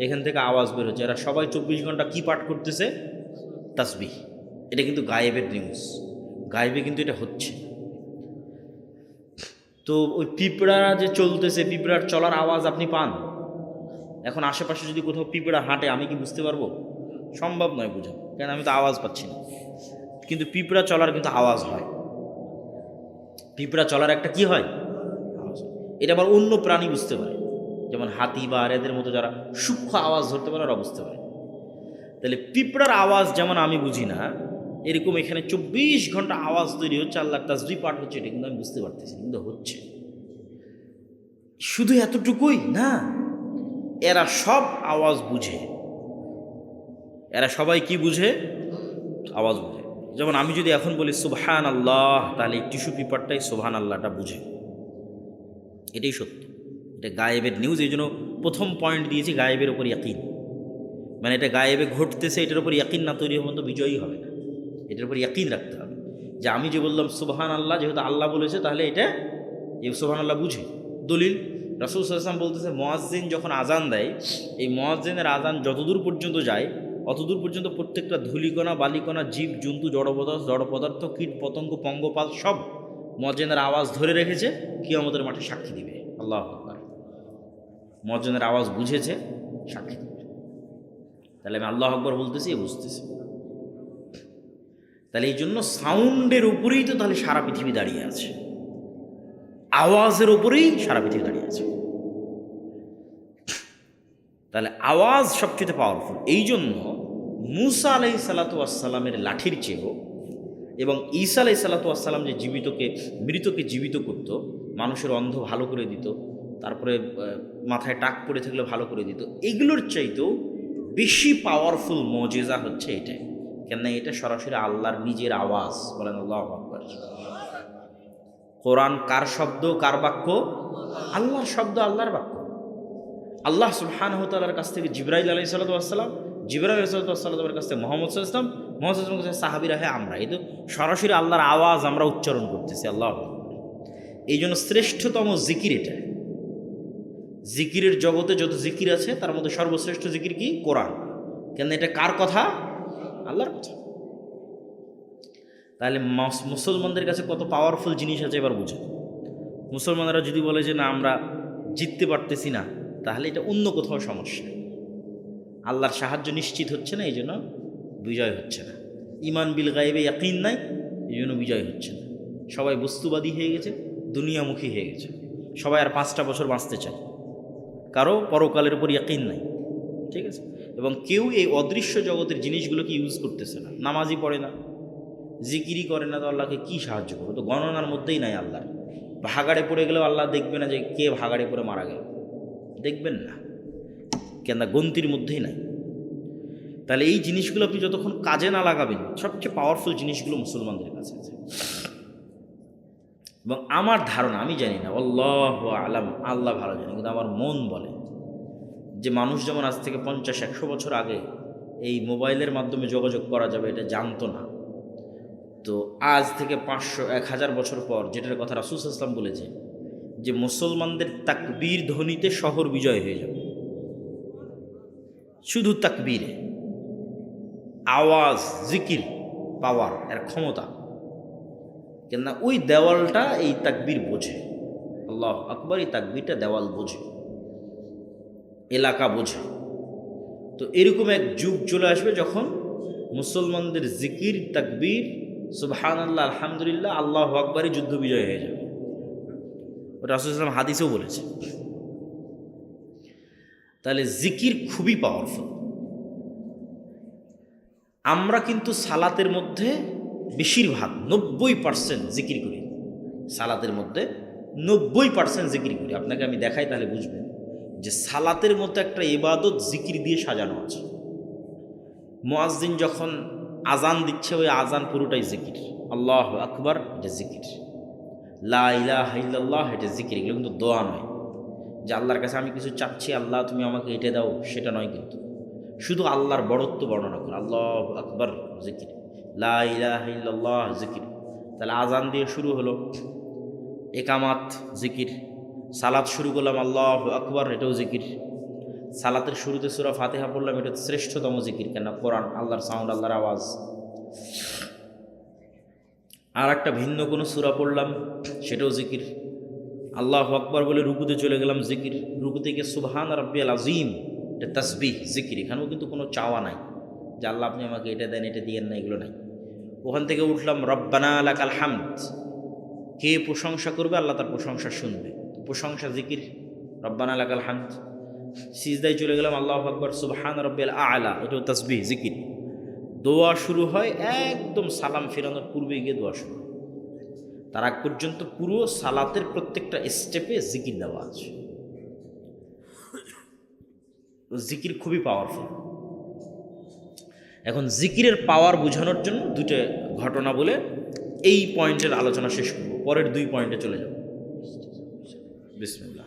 এখান থেকে আওয়াজ বের হচ্ছে। এরা সবাই 24 ঘন্টা কি পাঠ করতেছে? তাসবিহ। এটা কিন্তু গায়েবের নিউজ, গায়েবে কিন্তু এটা হচ্ছে। তো ওই পিঁপড়া যে চলতেছে, পিঁপড়ার চলার আওয়াজ আপনি পান। এখন আশেপাশে যদি কোথাও পিঁপড়া হাঁটে, আমি কি বুঝতে পারবো? সম্ভব নয় বোঝা, কেন আমি তো আওয়াজ পাচ্ছি না। কিন্তু পিঁপড়া চলার কিন্তু আওয়াজ হয়। পিঁপড়া চলার একটা কি হয়? আওয়াজ। এটা আবার অন্য প্রাণী বুঝতে পারে, যেমন হাতি বা এদের মতো যারা সূক্ষ্ম আওয়াজ ধরতে পারে, ওরা বুঝতে পারে। তাহলে পিঁপড়ার আওয়াজ যেমন আমি বুঝি না, এরকম এখানে 24 ঘন্টা আওয়াজ তৈরি হচ্ছে, আল্লাহর তাসবিহ পাঠ হচ্ছে, এটা কিন্তু আমি বুঝতে পারতেছি, কিন্তু হচ্ছে। শুধু এতটুকুই না, এরা সব আওয়াজ বুঝে। এরা সবাই কি বুঝে? আওয়াজ বুঝে। যেমন আমি যদি এখন বলি সুবহান আল্লাহ, তাহলে এই টিস্যু পেপারটাই সুবহান আল্লাহটা বুঝে। এটাই সত্য, এটা গায়েবের নিউজ, এই জন্য প্রথম পয়েন্ট দিয়েছি গায়েবের ওপর ইয়াকিন। মানে এটা গায়েবে ঘটতেছে, এটার উপর ইয়াকিন না তৈরি হবেন তো বিজয়ী হবে না। এটার উপর ইয়াকিন রাখতে হবে যে আমি যে বললাম সুবহান আল্লাহ, যেহেতু আল্লাহ বলেছে তাহলে এটা এই সুবহান আল্লাহ বুঝে। দলিল রাসূল সাল্লাল্লাহু আলাইহি ওয়াসাল্লাম বলতেছে মুয়াজ্জিন যখন আজান দেয়, এই মুয়াজ্জিনের আজান যতদূর পর্যন্ত যায় অতদূর পর্যন্ত প্রত্যেকটা ধূলিকণা, বালিকণা, জীব জন্তু, জড় পদার্থ, কীট পতঙ্গ, পঙ্গপাল সব মুয়াজ্জিনের আওয়াজ ধরে রেখেছে, কিয়ামতের মাঠে সাক্ষী দিবে। আল্লাহু আকবার। মুয়াজ্জিনের আওয়াজ বুঝেছে, সাক্ষী দিবে। তাহলে আমি আল্লাহু আকবার বলতেছি, বুঝতেছি। তাহলে এই জন্য সাউন্ডের উপরেই তো তাহলে সারা পৃথিবী দাঁড়িয়ে আছে, আওয়াজের উপরেই সারা পৃথিবী দাঁড়িয়ে আছে। তাহলে আওয়াজ সবচেয়ে পাওয়ারফুল। এই জন্য মুসা আলাইহিসসালাতু ওয়াসসালামের লাঠির চেয়েও এবং ঈসা আলাইহিসসালাতু ওয়াসসালাম যে মৃতকে জীবিত করত, মানুষের অন্ধ ভালো করে দিত, তারপরে মাথায় টাক পড়ে থাকলে ভালো করে দিত, এগুলোর চাইতেও বেশি পাওয়ারফুল মুজিজা হচ্ছে এটাই। কেননা এটা সরাসরি আল্লাহর নিজের আওয়াজ। বলেন আল্লাহু আকবার। কোরআন কার শব্দ, কার বাক্য? আল্লাহর শব্দ, আল্লাহর বাক্য। আল্লাহ সুবহানাহু ওয়া তাআলার কাছ থেকে জিবরাইল আলাইহিসসালাতু ওয়াসসালাম, জিবরাইল আলাইহিসসালাতু ওয়াসসালামের কাছ থেকে মুহাম্মদ সাল্লাল্লাহু আলাইহি ওয়াসাল্লাম, মুহাম্মদ সাল্লাল্লাহু আলাইহি ওয়াসাল্লামের সাহাবীরা, হ্যাঁ আমরা এই তো সরাসরি আল্লাহর আওয়াজ আমরা উচ্চারণ করতেছি। আল্লাহু আকবার। এই জন্য শ্রেষ্ঠতম জিকির এটা। জিকিরের জগতে যত জিকির আছে তার মধ্যে সর্বশ্রেষ্ঠ জিকির কি? কোরআন। কেন এটা কার কথা? আল্লাহর কথা। তাহলে মুসলমানদের কাছে কত পাওয়ারফুল জিনিস আছে এবার বুঝে। মুসলমানরা যদি বলে যে না আমরা জিততে পারতেছি না, তাহলে এটা অন্য কোথাও সমস্যা। আল্লাহর সাহায্য নিশ্চিত হচ্ছে না, এই জন্য বিজয় হচ্ছে না। ইমান বিল গায়েবে ইয়াকিন নাই, এই জন্য বিজয় হচ্ছে না। সবাই বস্তুবাদী হয়ে গেছে, দুনিয়ামুখী হয়ে গেছে। সবাই আর 5টা বছর বাঁচতে চায়, কারো পরকালের উপর ইয়াকিন নাই। ঠিক আছে? এবং কেউ এই অদৃশ্য জগতের জিনিসগুলোকে ইউজ করতেছে না। নামাজই পড়ে না, জিকিরি করে না, তো আল্লাহকে কী সাহায্য করবে? তো গণনার মধ্যেই নাই আল্লাহর। ভাগাড়ে পড়ে গেলেও আল্লাহ দেখবে না যে কে ভাগাড়ে পড়ে মারা গেল, দেখবেন না, কেন গন্তির মধ্যেই নাই। তাহলে এই জিনিসগুলো আপনি যতক্ষণ কাজে না লাগাবেন, সবচেয়ে পাওয়ারফুল জিনিসগুলো মুসলমানদের কাছে আছে। এবং আমার ধারণা, আমি জানি না, আল্লাহু আলাম, আল্লাহ ভালো জানে, কিন্তু আমার মন বলে যে মানুষ যেমন আজ থেকে 50-100 বছর আগে এই মোবাইলের মাধ্যমে যোগাযোগ করা যাবে এটা জানতো না, তো আজ থেকে 500-1000 বছর পর যেটার কথা রাসূল সাল্লাল্লাহু আলাইহি ওয়াসাল্লাম বলেছে যে মুসলমানদের তাকবীর ধ্বনিতে শহর বিজয় হয়ে যাবে। শুধু তাকবীরে, আওয়াজ, জিকির, পাওয়ার, এর ক্ষমতা। কেননা ওই দেওয়ালটা এই তাকবীর বোঝে। আল্লাহু আকবার। এই তাকবীরটা দেওয়াল বোঝে, এলাকা বোঝে। তো এরকম এক যুগ চলে আসবে যখন মুসলমানদের জিকির, তাকবীর, সুবহানাল্লাহ, আলহামদুলিল্লাহ, আল্লাহু আকবারই যুদ্ধ বিজয় হয়ে যাবে। ওটা রাসূল সাল্লাল্লাহু আলাইহি ওয়াসাল্লাম হাদিসেও বলেছে। তাহলে জিকির খুবই পাওয়ারফুল। আমরা কিন্তু সালাতের মধ্যে বেশিরভাগ 90% জিকির করি। সালাতের মধ্যে 90% জিকির করি। আপনাকে আমি দেখাই, তাহলে বুঝবেন যে সালাতের মধ্যে একটা ইবাদত জিকির দিয়ে সাজানো আছে। মুয়াজ্জিন যখন আজান দিচ্ছে, ওই আজান পুরোটাই জিকির। আল্লাহু আকবার, এটা জিকির। লা ইলাহা ইল্লাল্লাহ, এটা জিকির। এগুলো কিন্তু দোয়া নয় যে আল্লাহর কাছে আমি কিছু চাচ্ছি, আল্লাহ তুমি আমাকে এটা দাও, সেটা নয়। কিন্তু শুধু আল্লাহর বড়ত্ব বর্ণনা করে। আল্লাহু আকবার জিকির, লা ইলাহা ইল্লাল্লাহ জিকির। তাহলে আজান দিয়ে শুরু হলো, একামাত জিকির। সালাত শুরু করলাম, আল্লাহু আকবার, এটাও জিকির। সালাতের শুরুতে সূরা ফাতিহা পড়লাম, এটা শ্রেষ্ঠতম জিকির। কেন? কোরআন, আল্লাহর সাউন্ড, আল্লাহর আওয়াজ। আর একটা ভিন্ন কোনো সূরা পড়লাম, সেটাও জিকির। আল্লাহু আকবার বলে রুকুতে চলে গেলাম, জিকির। রুকুতে গিয়ে সুবহান রাব্বিয়াল আযীম, এটা তাসবিহ, জিকির। এখানেও কিন্তু কোনো চাওয়া নাই যে আল্লাহ আপনি আমাকে এটা দেন, এটা দিয়েন না, এগুলো নাই। ওখান থেকে উঠলাম, রব্বানা লাকাল হামদ। কে প্রশংসা করবে? আল্লাহ তার প্রশংসা শুনবে, প্রশংসা জিকির, রব্বানা লাকাল হামদ। সিজদায় চলে গেলাম, আল্লাহু আকবার, সুবহান রাব্বিয়াল আ'লা, এটাও তাসবিহ, জিকির। দোয়া শুরু হয় একদম সালাম ফেরানোর পূর্বে গিয়ে দোয়া শুরু হয়। তার আগ পর্যন্ত পুরো সালাতের প্রত্যেকটা স্টেপে জিকির দেওয়া আছে। জিকির খুবই পাওয়ারফুল। এখন জিকিরের পাওয়ার বোঝানোর জন্য দুটো ঘটনা বলে এই পয়েন্টের আলোচনা শেষ করব। পরের 2 পয়েন্টে চলে যাব। বিসমিল্লাহ।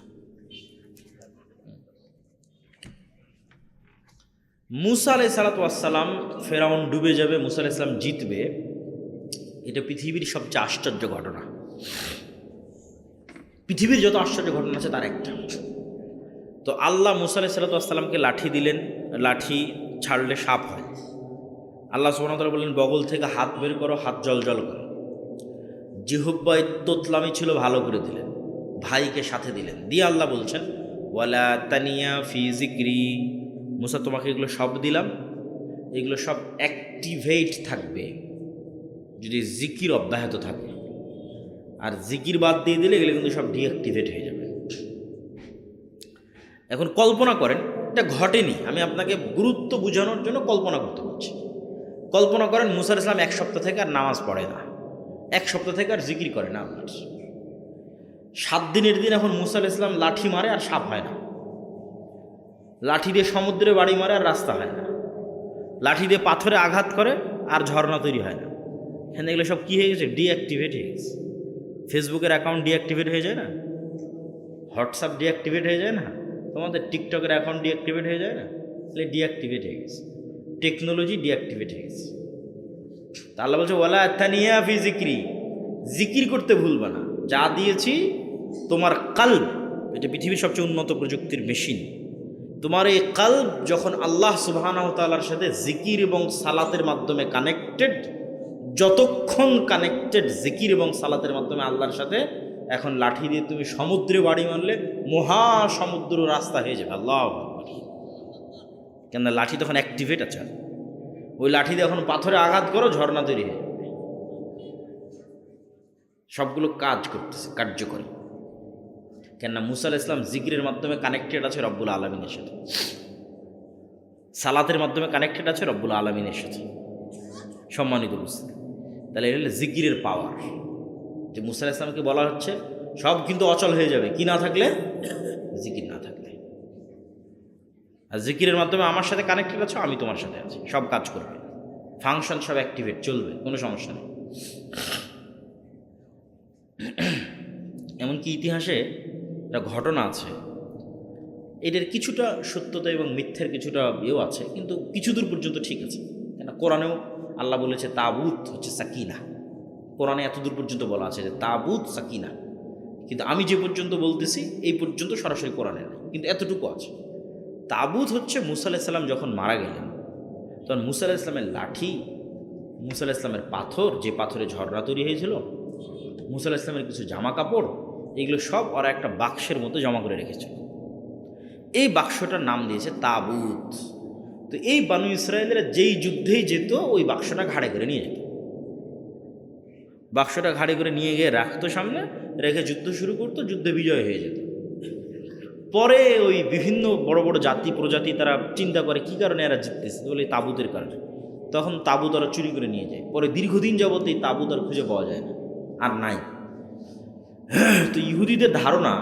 মুসা আলাইহিস সালাতু ওয়াস সালাম, ফেরাউন ডুবে যাবে, মুসা আলাইহিস সালাম জিতবে, এটা পৃথিবীর সবচেয়ে আশ্চর্য ঘটনা। পৃথিবীর যত আশ্চর্য ঘটনা আছে তার একটা। তো আল্লাহ মুসা আলাইহিস সালাতু ওয়াস সালামকে লাঠি দিলেন, লাঠি ছাড়লে সাপ হয়। আল্লাহ সুবহানাহু ওয়া তাআলা বললেন, বগল থেকে হাত বের করো, হাত জলজল করো। জিহ্বায় তোতলামি ছিল, ভালো করে দিলেন, ভাইকে সাথে দিলেন, দিয়ে আল্লাহ বলছেন, ওয়ালা তানিয়া ফি যিকরি, মুসা তোমাকে এগুলো সব দিলাম, এগুলো সব অ্যাক্টিভেট থাকবে যদি জিকির অব্যাহত থাকে, আর জিকির বাদ দিয়ে দিলে এগুলো কিন্তু সব ডিঅ্যাক্টিভেট হয়ে যাবে। এখন কল্পনা করেন, এটা ঘটেনি, আমি আপনাকে গুরুত্ব বোঝানোর জন্য কল্পনা করতে বলছি। কল্পনা করেন মুসা আলাইহিস সালাম এক সপ্তাহ থেকে আর নামাজ পড়ে না, এক সপ্তাহ থেকে আর জিকির করে না আপনার। 7 দিনের দিন এখন মুসা আলাইহিস সালাম লাঠি মারে আর সাপ হয় না, লাঠি দিয়ে সমুদ্রে বাড়ি মারে আর রাস্তা হয় না, লাঠি দিয়ে পাথরে আঘাত করে আর ঝর্ণা তৈরি হয় না। এখানে এগুলো সব কী হয়ে গেছে? ডিঅ্যাক্টিভেট হয়ে গেছে। ফেসবুকের অ্যাকাউন্ট ডিঅ্যাক্টিভেট হয়ে যায় না, হোয়াটসঅ্যাপ ডিঅ্যাক্টিভেট হয়ে যায় না, তোমাদের টিকটকের অ্যাকাউন্ট ডিঅ্যাক্টিভেট হয়ে যায় না, তাহলে ডিঅ্যাক্টিভেট হয়ে গেছে, টেকনোলজি ডিঅ্যাক্টিভেট হয়ে গেছে। তা আল্লাহ বলছে, ওয়ালা তানিয়া ফি যিকরি, জিকির করতে ভুলবা না, যা দিয়েছি তোমার কালব, এটা পৃথিবীর সবচেয়ে উন্নত প্রযুক্তির মেশিন। তোমার এই কালব যখন আল্লাহ সুবহানাহু ওয়া তাআলার সাথে জিকির এবং সালাতের মাধ্যমে কানেক্টেড, যতক্ষণ কানেক্টেড জিকির এবং সালাতের মাধ্যমে আল্লাহর সাথে, এখন লাঠি দিয়ে তুমি সমুদ্রে বাড়ি মারলে মহাসমুদ্র রাস্তা হয়ে যাবে। আল্লাহু আকবার। কেন? লাঠি তখন অ্যাক্টিভেট আছে, ওই লাঠি দিয়ে এখন পাথরে আঘাত করো, ঝর্ণা তৈরি হয়ে যাবে। সবগুলো কাজ করতেছে, কার্যকরী। কেননা মুসা আলাইহিস সালাম জিকিরের মাধ্যমে কানেক্টেড আছে রব্বুল আলামিনের সাথে, সালাতের মাধ্যমে কানেক্টেড আছে রব্বুল আলামিনের সাথে। সম্মানিত বুঝতে, তাহলে এটা হলো জিকিরের পাওয়ার। যে মুসা আলাইহিস সালামকে বলা হচ্ছে সব কিন্তু অচল হয়ে যাবে, কি না থাকলে? জিকির না থাকলে। আর জিকিরের মাধ্যমে আমার সাথে কানেক্টেড আছো, আমি তোমার সাথে আছি, সব কাজ করবে, ফাংশন সব অ্যাক্টিভেট, চলবে, কোনো সমস্যা নেই। এমনকি ইতিহাসে একটা ঘটনা আছে, এটার কিছুটা সত্যতা এবং মিথ্যের কিছুটা ইয়েও আছে, কিন্তু কিছু দূর পর্যন্ত ঠিক আছে। কেন? কোরআনেও আল্লাহ বলেছে তাবুত হচ্ছে সাকিনা, কোরআনে এত দূর পর্যন্ত বলা আছে যে তাবুত সাকিনা, কিন্তু আমি যে পর্যন্ত বলতেছি এই পর্যন্ত সরাসরি কোরআনে নেই, কিন্তু এতটুকু আছে। তাবুত হচ্ছে মুসা আলাইহিস সালাম যখন মারা গেলেন, তখন মুসা আলাইহিস সালামের লাঠি, মুসা আলাইহিস সালামের পাথর, যে পাথরে ঝর্ণা তৈরি হয়েছিল, মুসা আলাইহিস সালামের কিছু জামা কাপড়, এগুলো সব ওরা একটা বাক্সের মতো জমা করে রেখেছিল। এই বাক্সটার নাম দিয়েছে তাবুত। তো এই বানু ইসরায়েলেরা যেই যুদ্ধেই যেত, ওই বাক্সটা ঘাড়ে করে নিয়ে যেত, বাক্সটা ঘাড়ে করে নিয়ে গিয়ে রাখতো সামনে, রেখে যুদ্ধ শুরু করতো, যুদ্ধে বিজয় হয়ে যেত। পরে ওই বিভিন্ন বড় বড় জাতি প্রজাতি তারা চিন্তা করে কি কারণে এরা জিততেছে, বলে এই তাবুতের কারণে। তখন তাবুত ওরা চুরি করে নিয়ে যায়। পরে দীর্ঘদিন যাবত এই তাবুত আর খুঁজে পাওয়া যায় না, আর নাই। তো ইহুদিদের ধারণা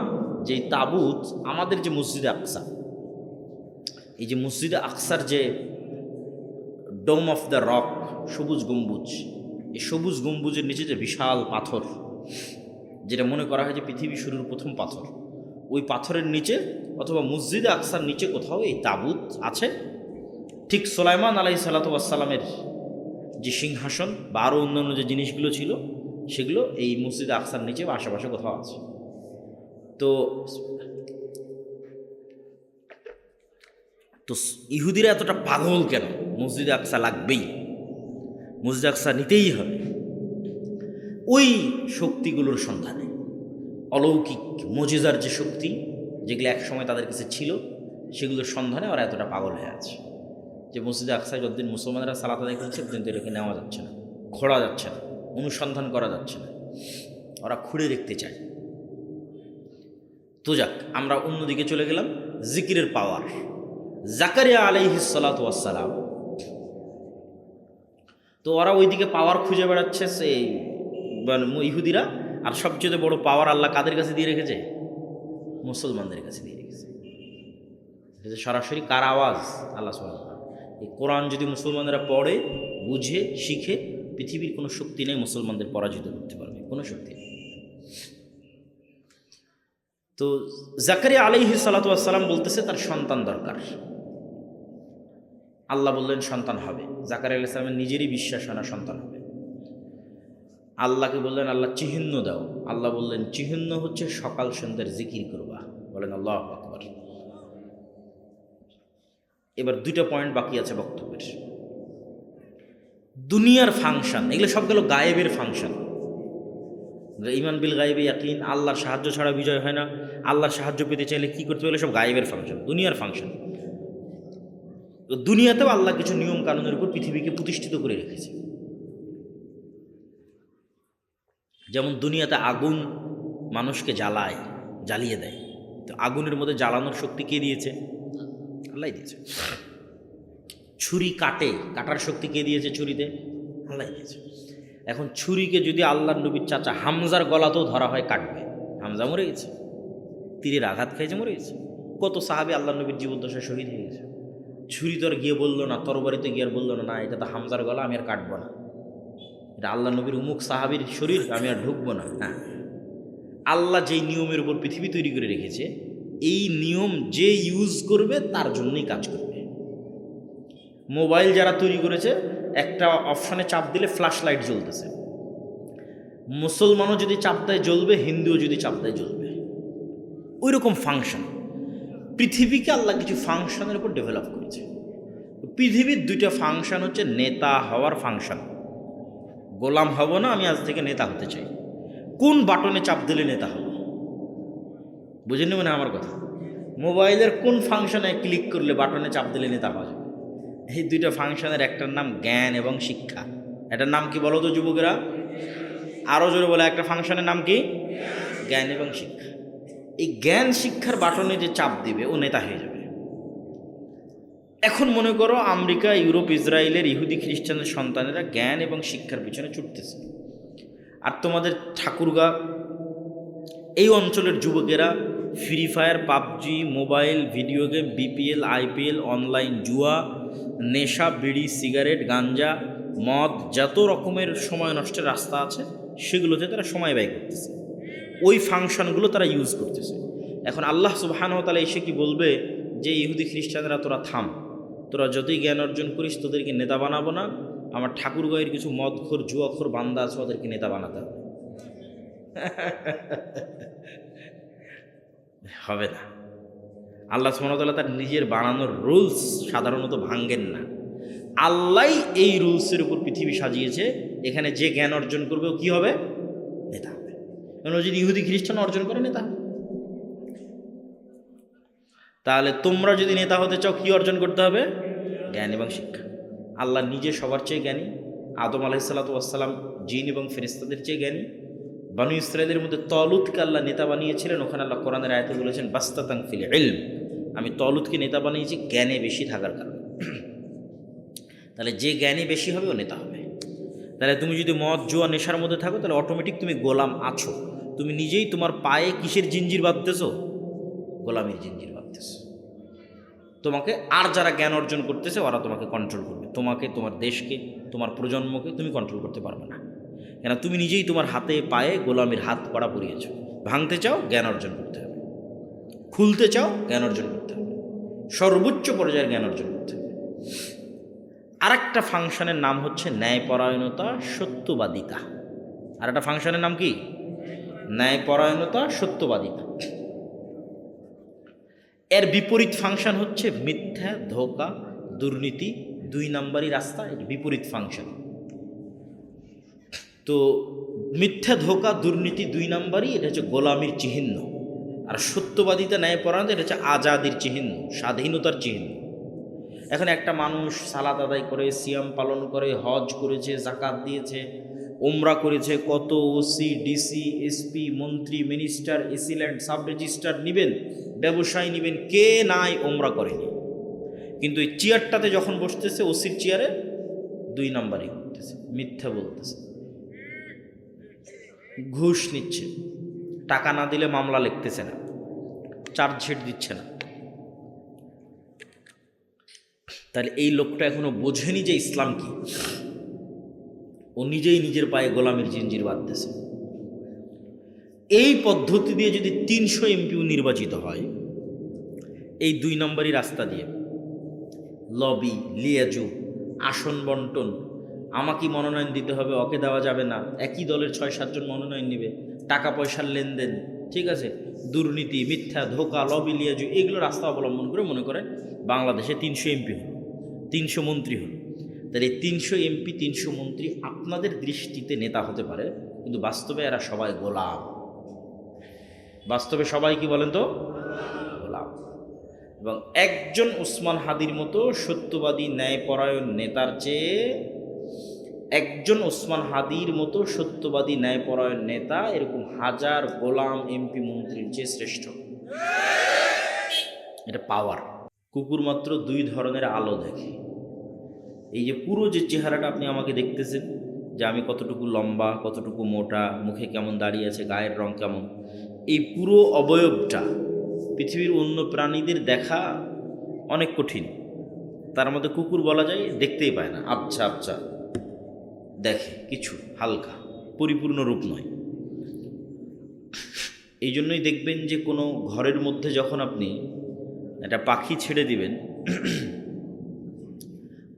যে এই তাবুত আমাদের যে মসজিদে আকসা, এই যে মসজিদে আকসার যে ডোম অফ দ্য রক, সবুজ গম্বুজ, এই সবুজ গম্বুজের নিচে যে বিশাল পাথর, যেটা মনে করা হয় যে পৃথিবী শুরুর প্রথম পাথর, ওই পাথরের নিচে অথবা মসজিদে আকসার নিচে কোথাও এই তাবুত আছে। ঠিক সুলাইমান আলাইহিস সালাতু ওয়াস সালামের যে সিংহাসন বা আরও অন্যান্য যে জিনিসগুলো ছিল, সেগুলো এই মসজিদে আকসার নিচে বা আশেপাশে কোথাও আছে। তো তো ইহুদিরা এতটা পাগল কেন? মসজিদে আকসা লাগবেই, মসজিদে আকসা নিতেই হবে, ওই শক্তিগুলোর সন্ধানে, অলৌকিক মজিজার যে শক্তি, যেগুলো এক সময় তাদের কাছে ছিল, সেগুলোর সন্ধানে ওরা এতটা পাগল হয়ে আছে যে মসজিদে আকসায় যতদিন মুসলমানরা সালাত আদায় করছে, ততদিন তো এটাকে নেওয়া যাচ্ছে না, খোঁড়া যাচ্ছে না, অনুসন্ধান করা যাচ্ছে না, ওরা খুঁড়ে দেখতে চায়। তো যাক, আমরা অন্যদিকে চলে গেলাম, জিকিরের পাওয়ার। জাকারিয়া আলাইহিস সালাতু ওয়াস সালাম, তো ওরা ওইদিকে পাওয়ার খুঁজে বেড়াচ্ছে, সেই ইহুদিরা। আর সবচেয়ে বড় পাওয়ার আল্লাহ কাদের কাছে দিয়ে রেখেছে? মুসলমানদের কাছে দিয়ে রেখেছে। সরাসরি কার আওয়াজ? আল্লাহ সুবহানাহু ওয়া তাআলা। এই কোরআন যদি মুসলমানরা পড়ে, বুঝে, শিখে, পৃথিবীর কোনো শক্তি নেই মুসলমানদের পরাজিত করতে পারবে, কোনো শক্তি নেই। তো জাকারিয়া আলাইহিস সালাতু ওয়াস সালাম বলতেছে তার সন্তান দরকার। আল্লাহ বললেন সন্তান হবে, জাকারিয়া আলাইহিস সালামের নিজেরই বিশ্বাস হয় না সন্তান হবে। আল্লাহকে বললেন আল্লাহ চিহ্ন দাও, আল্লাহ বললেন চিহ্ন হচ্ছে সকাল সন্ধ্যার জিকির করবা। বলেন আল্লাহু আকবার। এবার দুইটা পয়েন্ট বাকি আছে বক্তব্যের। দুনিয়ার ফাংশন, এগুলো সব গেল গায়েবের ফাংশন। ইমান বিল গায়েবে ইয়াকিন, আল্লাহর সাহায্য ছাড়া বিজয় হয় না, আল্লাহর সাহায্য পেতে চাইলে কি করতে হবে, সব গায়েবের ফাংশন, দুনিয়ার ফাংশন। তো দুনিয়াতেও আল্লাহ কিছু নিয়ম কানুনের উপর পৃথিবীকে প্রতিষ্ঠিত করে রেখেছে। যেমন দুনিয়াতে আগুন মানুষকে জ্বালায়, জ্বালিয়ে দেয়। তো আগুনের মধ্যে জ্বালানোর শক্তি কে দিয়েছে? আল্লাহ দিয়েছে। ছুরি কাটে, কাটার শক্তি কে দিয়েছে ছুরিতে? আল্লাহ দিয়েছে। এখন ছুরিকে যদি আল্লাহর নবীর চাচা হামজার গলাতেও ধরা হয় কাটবে, হামজা মরে গেছে, তীরের আঘাত খেয়েছে, মরে গেছে। কত সাহাবী আল্লাহর নবীর জীবদ্দশায় শহীদ হয়ে গেছে। ছুরি তো আর গিয়ে বললো না, তরবারিতে গিয়ে আর বললো না, না এটা তো হামজার গলা, আমি আর কাটবো না, এটা আল্লাহ নবীর উমুক সাহাবীর শরীর, আমি আর ঢুকবো না। হ্যাঁ, আল্লাহ যেই নিয়মের উপর পৃথিবী তৈরি করে রেখেছে, এই নিয়ম যে ইউজ করবে তার জন্যই কাজ করবে। মোবাইল যারা তৈরি করেছে, একটা অপশানে চাপ দিলে ফ্ল্যাশ লাইট জ্বলতেছে। মুসলমানও যদি চাপ দেয় জ্বলবে, হিন্দুও যদি চাপ দেয় জ্বলবে। ওই রকম ফাংশন পৃথিবীকে আল্লাহ কিছু ফাংশনের উপর ডেভেলপ করেছে। পৃথিবীর দুইটা ফাংশন হচ্ছে নেতা হওয়ার ফাংশন। গোলাম হব না, আমি আজ থেকে নেতা হতে চাই। কোন বাটনে চাপ দিলে নেতা হব? বুঝেনি মানে আমার কথা? মোবাইলের কোন ফাংশনে ক্লিক করলে, বাটনে চাপ দিলে নেতা হওয়া যাবে? এই দুইটা ফাংশনের একটার নাম জ্ঞান এবং শিক্ষা। এটার নাম কি বলো তো যুবকেরা? আরও জোরে বলে, একটা ফাংশনের নাম কি? জ্ঞান এবং শিক্ষা। এই জ্ঞান শিক্ষার বাটনে যে চাপ দিবে ও নেতা হয়ে যাবে। এখন মনে করো আমেরিকা, ইউরোপ, ইসরায়েলের ইহুদি খ্রিস্টানদের সন্তানেরা জ্ঞান এবং শিক্ষার পিছনে ছুটতেছে, আর তোমাদের ঠাকুরগা এই অঞ্চলের যুবকেরা free fire, PUBG, mobile, video game, BPL, IPL, online জুয়া, নেশা, বিড়ি, সিগারেট, গাঞ্জা, মদ, যত রকমের সময় নষ্টের রাস্তা আছে সেগুলোতে তারা সময় ব্যয় করতেছে। ওই ফাংশনগুলো তারা ইউজ করতেছে। এখন আল্লাহ সুবহানাহু ওয়া তাআলা এসে কি বলবে যে ইহুদি খ্রিস্টানরা তোরা থাম, তোরা যতই জ্ঞান অর্জন করিস তোদেরকে নেতা বানাবো না, আমার ঠাকুরগাঁয়ের কিছু মদখোর জুয়াখোর বান্দা আছে ওদেরকে নেতা বানাতে হবে। হবে না। আল্লাহ সুবহানাহু ওয়া তাআলা তার নিজের বানানোর রুলস সাধারণত ভাঙ্গেন না। আল্লাহ এই রুলসের উপর পৃথিবী সাজিয়েছে। এখানে যে জ্ঞান অর্জন করবে ও কী হবে? নেতা হবে। কারণ ও যদি ইহুদি খ্রিস্টান অর্জন করে নেতা হবে। তাহলে তোমরা যদি নেতা হতে চাও কী অর্জন করতে হবে? জ্ঞান এবং শিক্ষা। আল্লাহ নিজে সবার চেয়ে জ্ঞানী। আদম আলাইহিসসালাতু ওয়াসসালাম জিন এবং ফেরেশতাদের চেয়ে জ্ঞানী। বনী ইসরাঈলের মধ্যে তলুতকে আল্লাহ নেতা বানিয়েছিলেন। ওখানে আল্লাহ কোরআনের আয়াতে বলেছেন বাসতাতান ফিল ইলম, আমি তলুতকে নেতা বানিয়েছি জ্ঞানে বেশি থাকার কারণে। তাহলে যে জ্ঞানী বেশি হবে ও নেতা হবে। তাহলে তুমি যদি মদ জুয়া নেশার মধ্যে থাকো তাহলে অটোমেটিক তুমি গোলাম আছো। তুমি নিজেই তোমার পায়ে কিসের জিঞ্জির বাঁধতেছো? গোলামির জিঞ্জির বাঁধতেছো। তোমাকে আর যারা জ্ঞান অর্জন করতেছে ওরা তোমাকে কন্ট্রোল করবে। তোমাকে, তোমার দেশকে, তোমার প্রজন্মকে তুমি কন্ট্রোল করতে পারবে না। কেন? তুমি নিজেই তোমার হাতে পায়ে গোলামির হাত কড়া পরিয়েছ। ভাঙতে চাও, জ্ঞান অর্জন করতে হবে। খুলতে চাও, জ্ঞান অর্জন করতে হবে। সর্বোচ্চ পর্যায়ের জ্ঞান অর্জন করতে হবে। আরেকটা ফাংশনের নাম হচ্ছে ন্যায়পরায়ণতা, সত্যবাদিতা। আর একটা ফাংশনের নাম কি? ন্যায়পরায়ণতা, সত্যবাদিতা। এর বিপরীত ফাংশন হচ্ছে মিথ্যা, ধোঁকা, দুর্নীতি, 2 নম্বরই রাস্তা। এর বিপরীত ফাংশন। তো মিথ্যা, ধোঁকা, দুর্নীতি 2 নম্বরই, এটা হচ্ছে গোলামির চিহ্ন। আর সত্যবাদিতা, ন্যায়পরায়ণতা এটা হচ্ছে আজাদির চিহ্ন, স্বাধীনতার চিহ্ন। এখন একটা মানুষ সালাত আদায় করে, সিয়াম পালন করে, হজ করেছে, জাকাত দিয়েছে, উমরা করেছে, কত ওসি, ডিসি, এসপি, মন্ত্রী, মিনিস্টার, এসিল্যান্ড, সাব রেজিস্ট্রার নিবেন, ব্যবসায়ী নিবেন, কে নাই উমরা করেনি। কিন্তু এই চেয়ারটাতে যখন বসতেছে, ওসির চেয়ারে 2 নম্বরই করতেছে, মিথ্যা বলতেছে, ঘুষ নিচ্ছে, টাকা না দিলে মামলা লিখতেছে না, চার্জশিট দিচ্ছে না। তাহলে এই লোকটা এখনো বোঝেনি যে ইসলাম কি। ও নিজেই নিজের পায়ে গোলামের জিঞ্জির বাঁধতেছে। এই পদ্ধতি দিয়ে যদি 300 এমপিও নির্বাচিত হয়, এই 2 নম্বরই রাস্তা দিয়ে, লবি, লিয়াজু, আসন বন্টন, আমাকে মনোনয়ন দিতে হবে, ওকে দেওয়া যাবে না, একই দলের 6-7 জন মনোনয়ন নেবে, টাকা পয়সার লেনদেন, ঠিক আছে, দুর্নীতি, মিথ্যা, ধোকা, লবি, লিয়াজু, এগুলো রাস্তা অবলম্বন করে মনে করেন বাংলাদেশে 300 এমপি হলো, 300 মন্ত্রী হলো। তাহলে 300 এমপি, 300 মন্ত্রী আপনাদের দৃষ্টিতে নেতা হতে পারে, কিন্তু বাস্তবে এরা সবাই গোলাম। বাস্তবে সবাই কি বলেন তো? গোলাম। এবং একজন ওসমান হাদির মতো সত্যবাদী ন্যায়পরায়ণ নেতার চেয়ে একজন ওসমান হাদির মতো সত্যবাদী ন্যায়পরায়ণ নেতা এরকম হাজার গোলাম এমপি মন্ত্রীর চেয়ে শ্রেষ্ঠ। এটা পাওয়ার। কুকুর মাত্র 2 ধরনের আলো দেখে। এই যে পুরো যে চেহারাটা আপনি আমাকে দেখতেছেন, যে আমি কতটুকু লম্বা, কতটুকু মোটা, মুখে কেমন দাঁড়িয়ে আছে, গায়ের রং কেমন, এই পুরো অবয়বটা পৃথিবীর অন্য প্রাণীদের দেখা অনেক কঠিন। তার মধ্যে কুকুর বলা যায় দেখতেই পায় না, আবছা আবছা দেখে, কিছু হালকা, পরিপূর্ণ রূপ নয়। এই জন্যই দেখবেন যে কোনো ঘরের মধ্যে যখন আপনি একটা পাখি ছেড়ে দিবেন,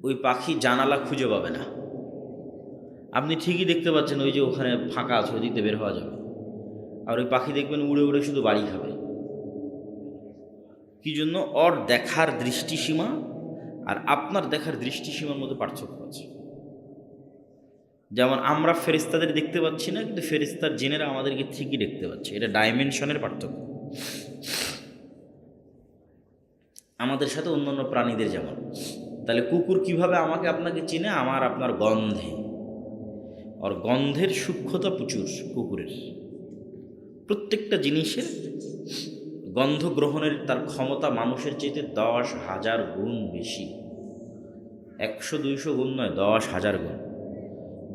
ওই পাখি জানালা খুঁজে পাবে না। আপনি ঠিকই দেখতে পাচ্ছেন ওই যে ওখানে ফাঁকা আছে, ওই দিকতে বের হওয়া যাবে, আর ওই পাখি দেখবেন উড়ে উড়ে শুধু বাড়ি খাবে। কি জন্য? ওর দেখার দৃষ্টিসীমা আর আপনার দেখার দৃষ্টিসীমার মধ্যে পার্থক্য আছে। যেমন আমরা ফেরেশতাদের দেখতে পাচ্ছি না, কিন্তু ফেরেশতার জিনেরা আমাদেরকে ঠিকই দেখতে পাচ্ছে। এটা ডাইমেনশনের পার্থক্য আমাদের সাথে অন্যান্য প্রাণীদের যেমন। তাহলে কুকুর কিভাবে আমাকে আপনাকে চিনে? আমার আপনার গন্ধে। আর গন্ধের সূক্ষ্মতা প্রচুর কুকুরের। প্রত্যেকটা জিনিসের গন্ধ গ্রহণের তার ক্ষমতা মানুষের চাইতে 10,000 গুণ বেশি। 100-200 গুণ নয়, 10,000 গুণ।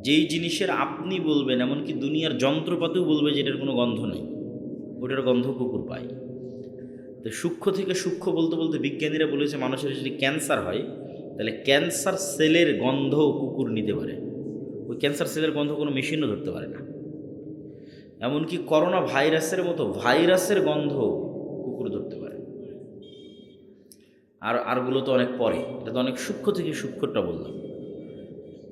যেই জিনিসের আপনি বলবেন, এমনকি দুনিয়ার যন্ত্রপাতিও বলবে যে এটার কোনো গন্ধ নেই, ওটার গন্ধ কুকুর পায়। তো সূক্ষ্ম থেকে সূক্ষ্ম বলতে বলতে বিজ্ঞানীরা বলেছে মানুষের যদি ক্যান্সার হয়, তাহলে ক্যান্সার সেলের গন্ধ কুকুর নিতে পারে। ওই ক্যান্সার সেলের গন্ধ কোনো মেশিনও ধরতে পারে না। এমনকি করোনা ভাইরাসের মতো ভাইরাসের গন্ধ কুকুর ধরতে পারে। আরগুলো তো অনেক পরে, এটা তো অনেক সূক্ষ্ম থেকে সূক্ষ্মটা বললাম।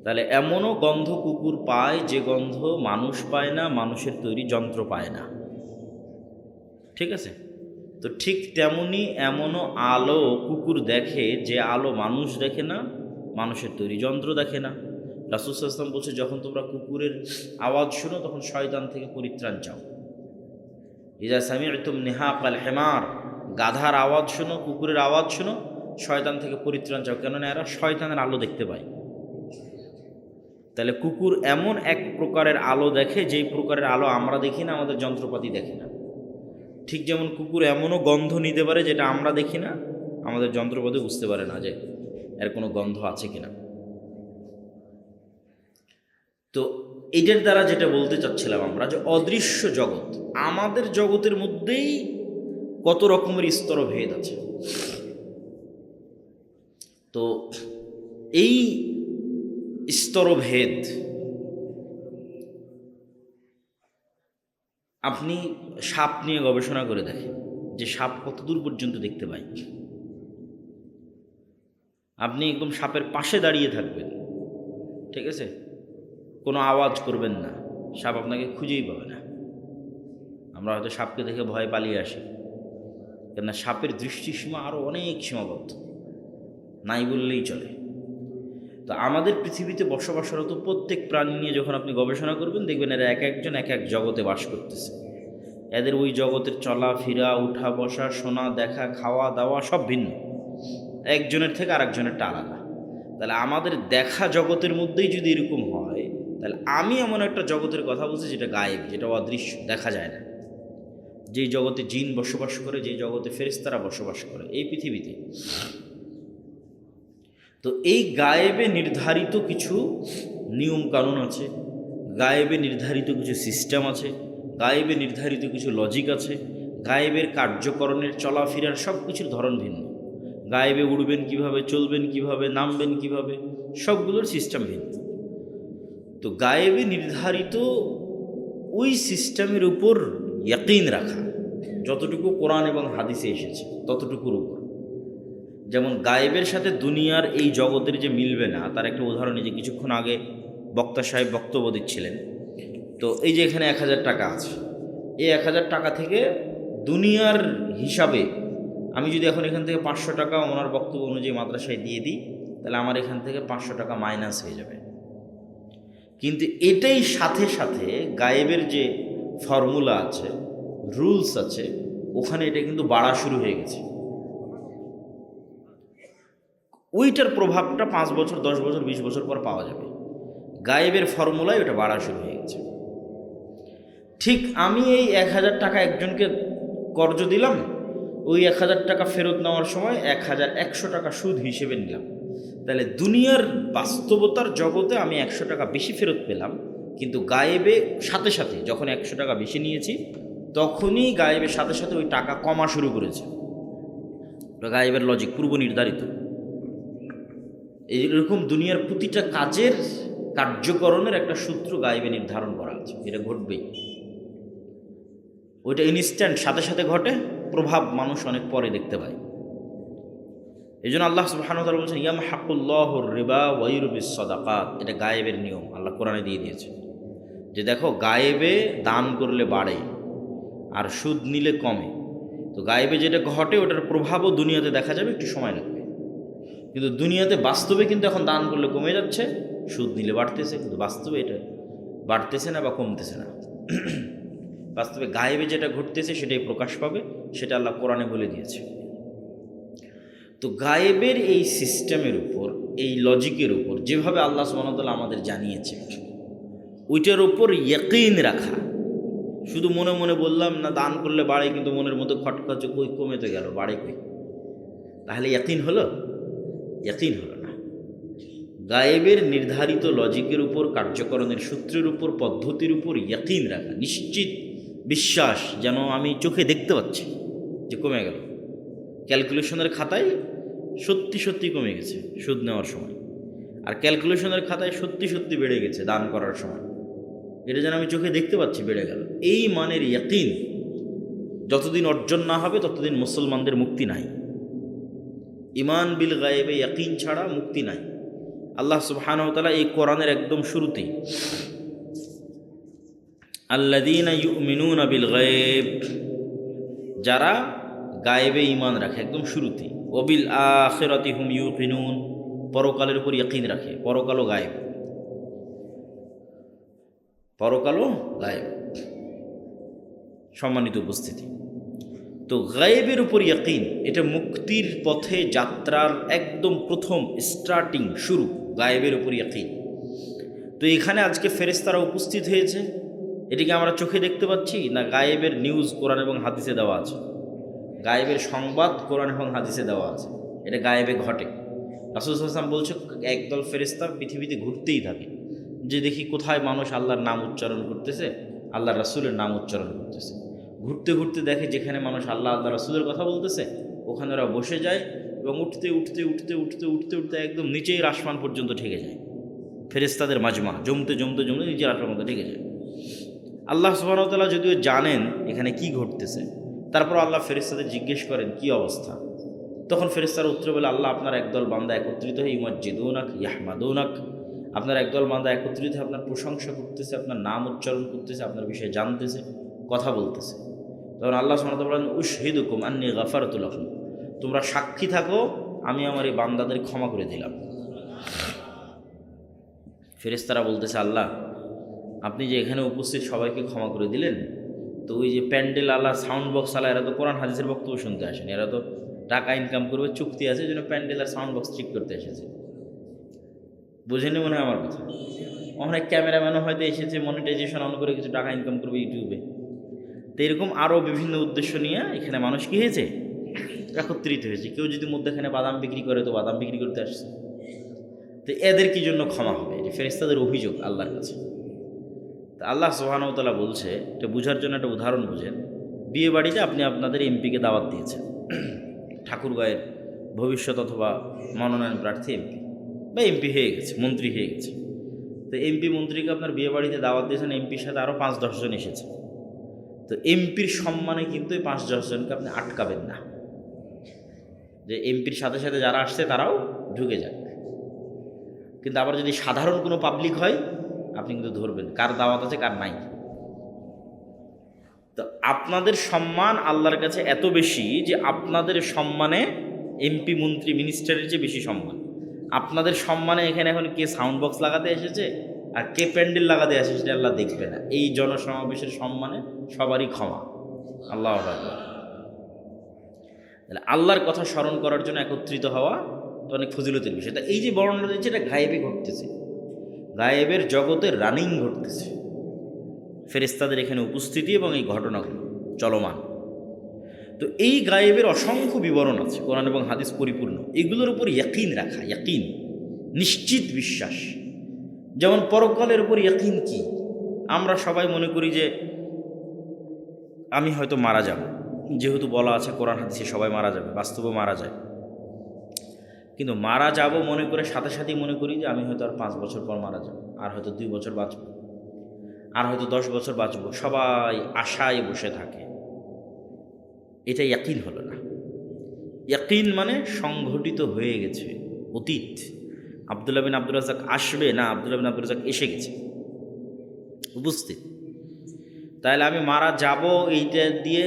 তাহলে এমনও গন্ধ কুকুর পায় যে গন্ধ মানুষ পায় না, মানুষের তৈরি যন্ত্র পায় না। ঠিক আছে? তো ঠিক তেমনি এমনও আলো কুকুর দেখে যে আলো মানুষ দেখে না, মানুষের তৈরি যন্ত্র দেখে না। রাসূল সাল্লাল্লাহু আলাইহি ওয়াসাল্লাম বলছে, যখন তোমরা কুকুরের আওয়াজ শোনো তখন শয়তান থেকে পরিত্রাণ চাও। ইযা সামি'তুম নিহাকাল হিমার, গাধার আওয়াজ শোনো, কুকুরের আওয়াজ শোনো, শয়তান থেকে পরিত্রাণ চাও, কেননা এরা শয়তানের আলো দেখতে পায়। তাহলে কুকুর এমন এক প্রকারের আলো দেখে যেই প্রকারের আলো আমরা দেখি না, আমাদের যন্ত্রপাতি দেখে না। ঠিক যেমন কুকুর এমনও গন্ধ নিতে পারে যেটা আমরা দেখি না, আমাদের যন্ত্রপাতি বুঝতে পারে না যে এর কোনো গন্ধ আছে কিনা। তো এটার দ্বারা যেটা বলতে চাচ্ছিলাম আমরা, যে অদৃশ্য জগৎ, আমাদের জগতের মধ্যেই কত রকমের স্তরভেদ আছে। তো এই স্তরভেদ আপনি সাপ নিয়ে গবেষণা করে দেখেন যে সাপ কত দূর পর্যন্ত দেখতে পায়। আপনি একদম সাপের পাশে দাঁড়িয়ে থাকবেন, ঠিক আছে, কোনো আওয়াজ করবেন না, সাপ আপনাকে খুঁজেই পাবে না। আমরা হয়তো সাপকে দেখে ভয় পালিয়ে আসি, কেননা সাপের দৃষ্টিসীমা আরও অনেক সীমাবদ্ধ, নাই বললেই চলে। তো আমাদের পৃথিবীতে বসবাসরত প্রত্যেক প্রাণী নিয়ে যখন আপনি গবেষণা করবেন, দেখবেন এরা এক একজন এক এক জগতে বাস করতেছে। এদের ওই জগতের চলাফেরা, উঠা বসা, শোনা, দেখা, খাওয়া দাওয়া সব ভিন্ন, একজনের থেকে আরেকজনেরটা আলাদা। তাহলে আমাদের দেখা জগতের মধ্যেই যদি এরকম হয়, তাহলে আমি এমন একটা জগতের কথা বলছি যেটা গায়েব, যেটা অদৃশ্য, দেখা যায় না, যেই জগতে জিন বসবাস করে, যেই জগতে ফেরেশতারা বসবাস করে এই পৃথিবীতে। তো এই গায়েবে নির্ধারিত কিছু নিয়ম কানুন আছে, গায়েবে নির্ধারিত কিছু সিস্টেম আছে, গায়েবে নির্ধারিত কিছু লজিক আছে, গায়েবের কার্যকরণের চলাফেরার সব কিছুর ধরন ভিন্ন। গায়েবে উড়বেন কিভাবে, চলবেন কিভাবে, নামবেন কিভাবে, সবগুলোর সিস্টেম ভিন্ন। তো গায়েবে নির্ধারিত ওই সিস্টেমের উপর ইয়াকিন রাখা, যতটুকু কোরআন এবং হাদিসে এসেছে ততটুকুর উপর, যেমন গায়েবের সাথে দুনিয়ার এই জগতের যে মিলবে না, তার একটা উদাহরণ এই যে কিছুক্ষণ আগে বক্তা সাহেব বক্তব্য দিচ্ছিলেন। তো এই যে এখানে 1000 টাকা আছে, এই 1000 টাকা থেকে দুনিয়ার হিসাবে আমি যদি এখন এখান থেকে 500 টাকা ওনার বক্তব্য অনুযায়ী মাদ্রাসায় দিয়ে দিই, তাহলে আমার এখান থেকে 500 টাকা মাইনাস হয়ে যাবে। কিন্তু এটাই সাথে সাথে গায়েবের যে ফর্মুলা আছে, রুলস আছে, ওখানে এটা কিন্তু বাড়া শুরু হয়ে গেছে। ওইটার প্রভাবটা 5 বছর, 10 বছর, 20 বছর পর পাওয়া যাবে। গায়েবের ফর্মুলায় ওটা বাড়া শুরু হয়ে গেছে। ঠিক আমি এই 1000 টাকা একজনকে কর্জ দিলাম, ওই 1000 টাকা ফেরত নেওয়ার সময় 1100 টাকা সুদ হিসেবে নিলাম। তাহলে দুনিয়ার বাস্তবতার জগতে আমি 100 টাকা বেশি ফেরত পেলাম, কিন্তু গায়েবে সাথে সাথে যখন 100 টাকা বেশি নিয়েছি, তখনই গায়েবের সাথে সাথে ওই টাকা কমা শুরু করেছে। গায়েবের লজিক পূর্ব নির্ধারিত। এইরকম দুনিয়ার প্রতিটা কাজের কার্যকরণের একটা সূত্র গায়েবে নির্ধারণ করা আছে, এটা ঘটবেই। ওইটা ইনস্ট্যান্ট, সাথে সাথে ঘটে, প্রভাব মানুষ অনেক পরে দেখতে পায়। এই জন্য আল্লাহ সুবহানাহু ওয়া তাআলা বলছেন ইয়ামহাকুল্লাহুর রিবা ওয়া ইউরবিস সাদাকাত। এটা গায়েবের নিয়ম, আল্লাহ কোরআনে দিয়ে দিয়েছে যে দেখো, গায়েবে দান করলে বাড়ে আর সুদ নিলে কমে। তো গায়েবে যেটা ঘটে ওটার প্রভাবও দুনিয়াতে দেখা যাবে, একটু সময় লাগবে। কিন্তু দুনিয়াতে বাস্তবে কিন্তু এখন দান করলে কমে যাচ্ছে, সুদ নিলে বাড়তেছে, কিন্তু বাস্তবে এটা বাড়তেছে না বা কমতেছে না। বাস্তবে গায়েবে যেটা ঘটতেছে সেটাই প্রকাশ পাবে, সেটা আল্লাহ কোরআনে বলে দিয়েছে। তো গায়েবের এই সিস্টেমের উপর, এই লজিকের উপর যেভাবে আল্লাহ সুবহানাহু ওয়া তাআলা আমাদের জানিয়েছে, ওইটার উপর ইয়াকিন রাখা। শুধু মনে মনে বললাম না দান করলে বাড়ে, কিন্তু মনের মধ্যে খটখট কই কমে তো গেল, বাড়ে কই, তাহলে ইয়াকিন হলো? ইয়াকিন হলো না। গায়েবের নির্ধারিত লজিকের উপর, কার্যকরণের সূত্রের উপর, পদ্ধতির উপর ইয়াকিন রাখা, নিশ্চিত বিশ্বাস, যেন আমি চোখে দেখতে পাচ্ছি যে কমে গেল। ক্যালকুলেশনের খাতায় সত্যি সত্যি কমে গেছে সুদ নেওয়ার সময়, আর ক্যালকুলেশনের খাতায় সত্যি সত্যি বেড়ে গেছে দান করার সময়। এটা যেন আমি চোখে দেখতে পাচ্ছি বেড়ে গেল। এই মানের ইয়াকিন যতদিন অর্জন না হবে, ততদিন মুসলমানদের মুক্তি নাই। ইমান বিল গায়েবে ইয়াকিন ছাড়া মুক্তি নাই। আল্লাহ সুবহানাহু ওয়া তাআলা এই কোরআনের একদম শুরুতেই আল্লাযীনা ইউমিনুনা বিল গায়ব, যারা গায়েবে ঈমান রাখে, একদম শুরুতেই। ওয়া বিল আখিরাতি হুম ইউকিনুন, পরকালের উপর ইয়াকিন রাখে। পরকালও গায়েব, পরকালও গায়েব। সম্মানিত উপস্থিতি, তো গায়েবের উপর ইয়াকিন, এটা মুক্তির পথে যাত্রার একদম প্রথম স্টার্টিং, শুরু, গায়েবের উপর ইয়াকিন। তো এখানে আজকে ফেরেশতারা উপস্থিত হয়েছে, এটিকে আমরা চোখে দেখতে পাচ্ছি না গায়েবের নিউজ কোরআন এবং হাদিসে দেওয়া আছে? গায়েবের সংবাদ কোরআন এবং হাদিসে দেওয়া আছে, এটা গায়েবে ঘটে। রাসূল সাল্লাল্লাহু আলাইহি ওয়াসাল্লাম বলছে একদল ফেরেশতা পৃথিবীতে ঘুরতেই থাকে, যে দেখি কোথায় মানুষ আল্লাহর নাম উচ্চারণ করতেছে, আল্লাহ রাসূলের নাম উচ্চারণ করতেছে। ঘুরতে ঘুরতে দেখে যেখানে মানুষ আল্লাহ আল্লাহ রাসূলের কথা বলতেছে, ওখানে ওরা বসে যায় এবং উঠতে উঠতে উঠতে উঠতে উঠতে উঠতে একদম নিচেই আসমান পর্যন্ত ঠেকে যায়। ফেরেশতাদের মাজমা জমতে জমতে জমতে নিচের আসমান পর্যন্ত ঠেকে যায়। আল্লাহ সুবহানাহু ওয়া তাআলা যদিও জানেন এখানে কি ঘটতেছে, তারপর আল্লাহ ফেরেশতাদের জিজ্ঞেস করেন কি অবস্থা। তখন ফেরেশতারা উত্তরে বলে, আল্লাহ আপনার একদল বান্দা একত্রিত হয়ে ইউমাজ্জিদুনাক ইয়াহমাদুনাক, আপনার একদল বান্দা একত্রিত হয়ে আপনার প্রশংসা করতেছে, আপনার নাম উচ্চারণ করতেছে, আপনার বিষয়ে জানতেছে, কথা বলতেছে। তখন আল্লাহ সুবহানাহু ওয়া তাআলা বলেন উশহিদুকুম আন্নী গাফারতু লাকুম, তোমরা সাক্ষী থাকো আমি আমার এই বান্দাদের ক্ষমা করে দিলাম। ফেরেশতারা বলতেছে, আল্লাহ আপনি যে এখানে উপস্থিত সবাইকে ক্ষমা করে দিলেন, তো ওই যে প্যান্ডেল আলা, সাউন্ড বক্স আলা, এরা তো কোরআন হাদিসের বক্তব্য শুনতে আসেন, এরা তো টাকা ইনকাম করবে, চুক্তি আছে, এই জন্য প্যান্ডেল আর সাউন্ড বক্স ঠিক করতে এসেছে। বুঝেনি মনে হয় আমার কথা? অনেক ক্যামেরাম্যানও হয়তো এসেছে মনিটাইজেশন অন করে কিছু টাকা ইনকাম করবে ইউটিউবে। তো এরকম আরও বিভিন্ন উদ্দেশ্য নিয়ে এখানে মানুষ কী হয়েছে, একত্রিত হয়েছে। কেউ যদি মধ্যেখানে বাদাম বিক্রি করে, তো বাদাম বিক্রি করতে আসছে। তো এদের কি জন্য ক্ষমা হবে? এটা ফেরেশতাদের অভিযোগ আল্লাহর কাছে। তা আল্লাহ সুবহানাহু ওয়া তাআলা বলছে, এটা বোঝার জন্য একটা উদাহরণ বুঝেন। বিয়ে বাড়িতে আপনি আপনাদের এমপিকে দাওয়াত দিয়েছেন, ঠাকুরগাঁয়ের ভবিষ্যৎ অথবা মনোনয়ন প্রার্থী এমপি, বা এমপি হয়ে গেছে, মন্ত্রী হয়ে গেছে। তো এমপি মন্ত্রীকে আপনার বিয়ে বাড়িতে দাওয়াত দিয়েছেন, এমপির সাথে আরও 5-10 জন এসেছে। তো এমপির সম্মানে কিন্তু এই 5-10 জনকে আপনি আটকাবেন না। যে এমপির সাথে সাথে যারা আসছে তারাও ঢুকে যাক। কিন্তু আবার যদি সাধারণ কোনো পাবলিক হয়, আপনি কিন্তু ধরবেন কার দাওয়াত আছে কার নাই। তো আপনাদের সম্মান আল্লাহর কাছে এত বেশি যে আপনাদের সম্মানে এমপি মন্ত্রী মিনিস্টারের চেয়ে বেশি সম্মান। আপনাদের সম্মানে এখানে এখন কে সাউন্ড বক্স লাগাতে এসেছে আর কে প্যান্ডেল লাগাতে আসে সেটা আল্লাহ দেখবে না। এই জনসমাবেশের সম্মানে সবারই ক্ষমা। আল্লাহ আকবার। তাহলে আল্লাহর কথা স্মরণ করার জন্য একত্রিত হওয়া তো অনেক ফজিলতের বিষয়। তা এই যে বর্ণনা দিচ্ছে এটা গায়েবে ঘটতেছে, গায়েবের জগতে রানিং ঘটতেছে, ফেরেশতাদের এখানে উপস্থিতি এবং এই ঘটনাগুলো চলমান। তো এই গায়েবের অসংখ্য বিবরণ আছে, কোরআন এবং হাদিস পরিপূর্ণ। এগুলোর উপর ইয়াকিন রাখা, ইয়াকিন নিশ্চিত বিশ্বাস। যেমন পরকালের উপর ইয়াকিন কি? আমরা সবাই মনে করি যে আমি হয়তো মারা যাব, যেহেতু বলা আছে কোরআন হাদিসে সবাই মারা যাবে, বাস্তবে মারা যায়। কিন্তু মারা যাব মনে করে সাথে সাথেই মনে করি যে আমি হয়তো আর 5 বছর পর মারা যাব, আর হয়তো 2 বছর বাঁচব, আর হয়তো 10 বছর বাঁচব। সবাই আশায় বসে থাকে। এটা ইয়াকিন হলো না। ইয়াকিন মানে সংঘটিত হয়ে গেছে, অতীত। আব্দুল্লাহ বিন আব্দুর রাজ্জাক আসবে না, আব্দুল্লাহ বিন আব্দুর রাজ্জাক এসে গেছে, উপস্থিত। তাহলে আমি মারা যাব এইটা দিয়ে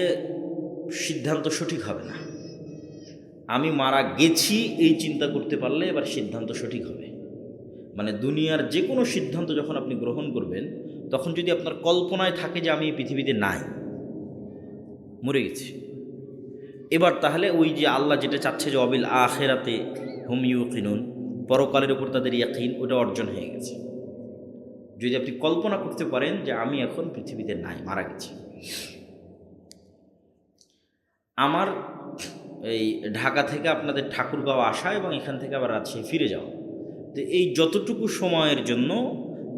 সিদ্ধান্ত সঠিক হবে না। আমি মারা গেছি এই চিন্তা করতে পারলে এবার সিদ্ধান্ত সঠিক হবে। মানে দুনিয়ার যে কোনো সিদ্ধান্ত যখন আপনি গ্রহণ করবেন, তখন যদি আপনার কল্পনায় থাকে যে আমি এই পৃথিবীতে নাই, মরে গেছি, এবার তাহলে ওই যে আল্লাহ যেটা চাচ্ছে যে অবিল আখিরাতে হুম ইউকিনুন, পরকালের উপর তাদের ইয়াকিন, ওটা অর্জন হয়ে গেছে। যদি আপনি কল্পনা করতে পারেন যে আমি এখন পৃথিবীতে নাই, মারা গেছি। আমার এই ঢাকা থেকে আপনাদের ঠাকুরগাঁও আসা এবং এখান থেকে আবার রাজশাহী ফিরে যাওয়া, তো এই যতটুকু সময়ের জন্য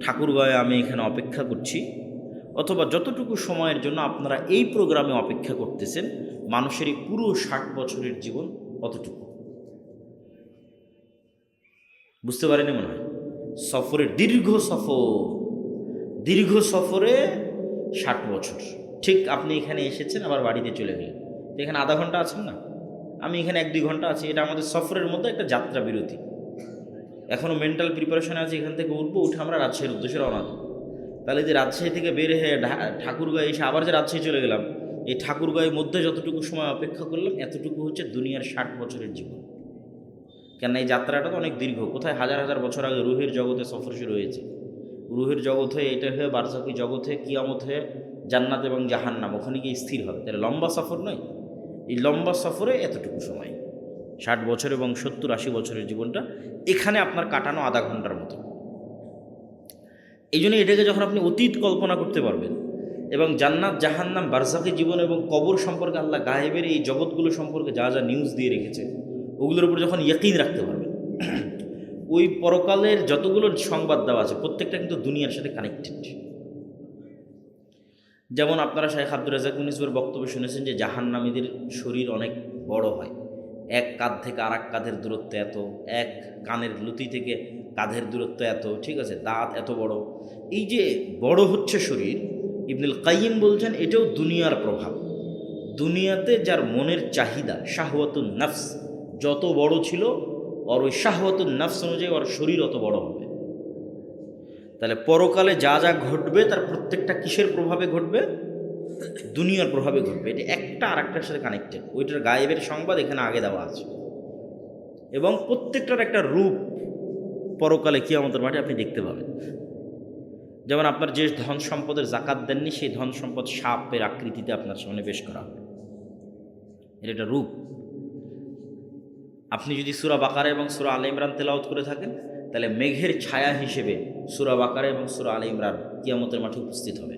ঠাকুরগাঁয়ে আমি এখানে অপেক্ষা করছি, অথবা যতটুকু সময়ের জন্য আপনারা এই প্রোগ্রামে অপেক্ষা করতেছেন, মানুষের এই পুরো 60 বছরের জীবন অতটুকু। বুঝতে পারেনি মনে হয়? সফরের দীর্ঘ সফরে 60 বছর। ঠিক আপনি এখানে এসেছেন, আবার বাড়িতে চলে গেলেন, তো এখানে আধা ঘন্টা আছেন না, আমি এখানে 1-2 ঘন্টা আছি। এটা আমাদের সফরের মধ্যে একটা যাত্রা বিরতি। এখনও মেন্টাল প্রিপারেশনে আছে, এখান থেকে উঠে আমরা রাজশাহীর উদ্দেশ্যে রওনা দেব। তাহলে যে রাজশাহী থেকে বের হয়ে ঠাকুরগাঁয়ে এসে আবার যে রাজশাহী চলে গেলাম, এই ঠাকুরগাঁয়ের মধ্যে যতটুকু সময় অপেক্ষা করলাম, এতটুকু হচ্ছে দুনিয়ার 60 বছরের জীবন। কেন এই যাত্রাটা তো অনেক দীর্ঘ। কোথায় হাজার হাজার বছর আগে রুহের জগতে সফর শুরু হয়েছে, রুহের জগৎ হয়ে এটা হয়ে বারজাকি জগৎ হয়ে কিয়ামত হয়ে জান্নাত এবং জাহান্নাম, ওখানে গিয়ে স্থির হবে। তাহলে লম্বা সফর নয়? এই লম্বা সফরে এতটুকু সময়, 60 বছর এবং 70-80 বছরের জীবনটা এখানে আপনার কাটানো আধা ঘন্টার মতো। এই জন্য এটাকে যখন আপনি অতীত কল্পনা করতে পারবেন, এবং জান্নাত জাহান্নাম বারজাকি জীবন এবং কবর সম্পর্কে আল্লাহ গায়েবের এই জগৎগুলো সম্পর্কে যা যা নিউজ দিয়ে রেখেছে, ওগুলোর উপর যখন ইয়াকিন রাখতে পারবেন, ওই পরকালের যতগুলো সংবাদ দেওয়া আছে প্রত্যেকটা কিন্তু দুনিয়ার সাথে কানেক্টেড। যেমন আপনারা শাইখ আব্দুর রাজ্জাক মুনিসবের বক্তব্য শুনেছেন যে জাহান্নামীদের শরীর অনেক বড় হয়, এক কাঁধ থেকে আর এক কাঁধের দূরত্ব এত, এক কানের লুতি থেকে কাঁধের দূরত্ব এত, ঠিক আছে, দাঁত এত বড়। এই যে বড় হচ্ছে শরীর, ইবনুল কাইয়িম বলছেন এটাও দুনিয়ার প্রভাব। দুনিয়াতে যার মনের চাহিদা শাহওয়াতুন নফস যত বড় ছিল, ওর ওই শাহওয়াতুন নফস অনুযায়ী ওর শরীর অত বড় হবে। তাহলে পরকালে যা যা ঘটবে তার প্রত্যেকটা কিসের প্রভাবে ঘটবে? দুনিয়ার প্রভাবে ঘটবে। এটা একটা আর একটার সাথে কানেক্টেড। ওইটার গায়েবের সংবাদ এখানে আগে দেওয়া আছে, এবং প্রত্যেকটার একটা রূপ পরকালে কিয়ামতের মাঠে আপনি দেখতে পাবেন। যেমন আপনার যে ধন সম্পদের জাকাত দেননি, সেই ধন সম্পদ সাপের আকৃতিতে আপনার সামনে পেশ করা হবে। এর একটা রূপ। আপনি যদি সূরা বাকারা এবং সূরা আলে ইমরান তেলাওয়াত করে থাকেন, তাহলে মেঘের ছায়া হিসেবে সূরা বাকারা এবং সূরা আলে ইমরান কিয়ামতের মাঠে উপস্থিত হবে।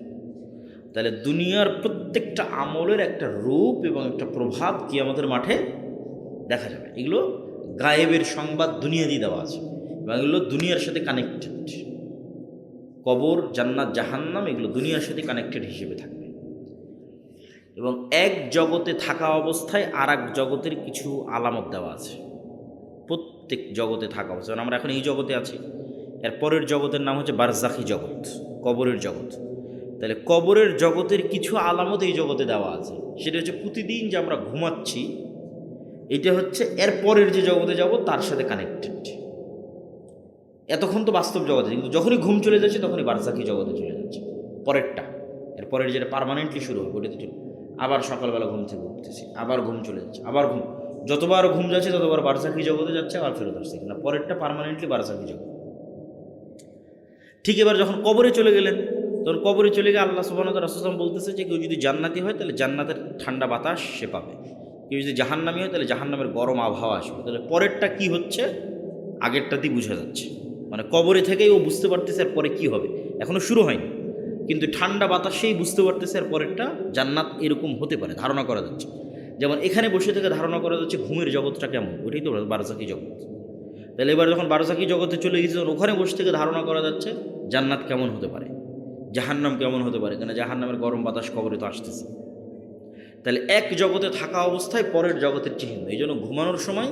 তাহলে দুনিয়ার প্রত্যেকটা আমলের একটা রূপ এবং একটা প্রভাব কিয়ামতের মাঠে দেখা যাবে। এগুলো গায়েবের সংবাদ দুনিয়া দিয়ে দেওয়া আছে, এবং এগুলো দুনিয়ার সাথে কানেক্টেড। কবর, জান্নাত, জাহান্নাম এগুলো দুনিয়ার সাথে কানেক্টেড হিসেবে থাকবে। এবং এক জগতে থাকা অবস্থায় আর এক জগতের কিছু আলামত দেওয়া আছে। প্রত্যেক জগতে থাকা অবস্থা, আমরা এখন এই জগতে আছি, এর পরের জগতের নাম হচ্ছে বারজাখি জগৎ, কবরের জগৎ। তাহলে কবরের জগতের কিছু আলামত এই জগতে দেওয়া আছে। সেটা হচ্ছে প্রতিদিন যে আমরা ঘুমাচ্ছি, এটা হচ্ছে এর পরের যে জগতে যাব তার সাথে কানেক্টেড। এতক্ষণ তো বাস্তব জগতে, কিন্তু যখনই ঘুম চলে যাচ্ছে তখনই বারজাকি জগতে চলে যাচ্ছে পরেরটা। এর পরের যেটা পার্মানেন্টলি শুরু হবে ওটাতে চলে, আবার সকালবেলা ঘুম থেকে উঠতেছি, আবার ঘুম চলে যাচ্ছে, আবার ঘুম, যতবার ঘুম যাচ্ছে ততবার বারজাকি জগতে যাচ্ছে, আবার ফেরত আসছে, না পরেরটা পার্মানেন্টলি বারজাকি জগৎ। ঠিক এবার যখন কবরে চলে গেলেন, তখন কবরে চলে গিয়ে আল্লাহ সুবহানাহু ওয়া তাআলা রাসূল বলতেছে যে কেউ যদি জান্নাতি হয় তাহলে জান্নাতের ঠান্ডা বাতাস সে পাবে, কেউ যদি জাহান্নামী হয় তাহলে জাহান্নামের গরম আবহাওয়া আসবে। তাহলে পরেরটা কি হচ্ছে আগেরটাতেই বোঝা যাচ্ছে, মানে কবরে থেকেই ও বুঝতে পারতেছে আর পরে কী হবে, এখনও শুরু হয়নি, কিন্তু ঠান্ডা বাতাসেই বুঝতে পারতেছে আর পরেরটা জান্নাত এরকম হতে পারে, ধারণা করা যাচ্ছে। যেমন এখানে বসে থেকে ধারণা করা যাচ্ছে ঘুমের জগৎটা কেমন, ওইটাই তো বারজাকি জগৎ। তাহলে এবার যখন বারজাকি জগতে চলে গেছে তখন ওখানে বসে থেকে ধারণা করা যাচ্ছে জান্নাত কেমন হতে পারে, জাহান্নাম কেমন হতে পারে, কেন জাহান্নামের গরম বাতাস কবরে তো আসতেছে। তাহলে এক জগতে থাকা অবস্থায় পরের জগতের চিহ্ন। এই জন্য ঘুমানোর সময়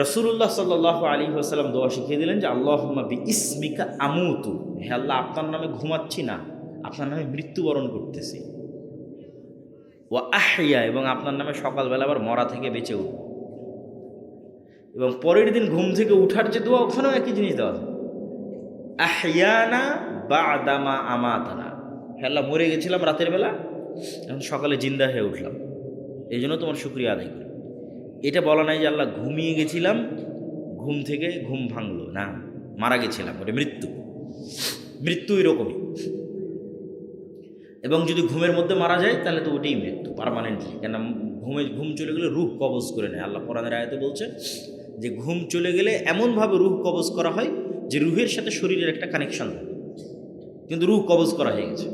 রাসূলুল্লাহ সাল্লাল্লাহু আলাইহি ওয়াসাল্লাম দোয়া শিখিয়ে দিলেন যে আল্লাহুম্মা বিইসমিকা আমুতু, হে আল্লাহ আপনার নামে ঘুমাচ্ছি না, আপনার নামে মৃত্যুবরণ করতেছি, ওয়া আহইয়া, এবং আপনার নামে সকালবেলা আবার মরা থেকে বেঁচে উঠব। এবং পরের দিন ঘুম থেকে উঠার যে দোয়া ওখানেও একই জিনিস দেওয়া আছে, আহইয়ানা বা'দামা আমাতানা, হে আল্লাহ মরে গেছিলাম রাতের বেলা, এখন সকালে জিন্দা হয়ে উঠলাম, এই জন্য তোমার শুকরিয়া আদায় করি। এটা বলা নাই যে আল্লাহ ঘুমিয়ে গেছিলাম, ঘুম থেকে ঘুম ভাঙলো না, মারা গেছিলাম, ওটা মৃত্যু। মৃত্যু এরকমই, এবং যদি ঘুমের মধ্যে মারা যায় তাহলে তো ওটাই মৃত্যু পার্মানেন্টলি, কেন ঘুম চলে গেলে রূহ কবজ করে নেয়। আল্লাহ কোরআনের আয়াতে বলছে যে ঘুম চলে গেলে এমনভাবে রূহ কবজ করা হয় যে রূহের সাথে শরীরের একটা কানেকশন থাকে, কিন্তু রূহ কবজ করা হয়ে গেছে।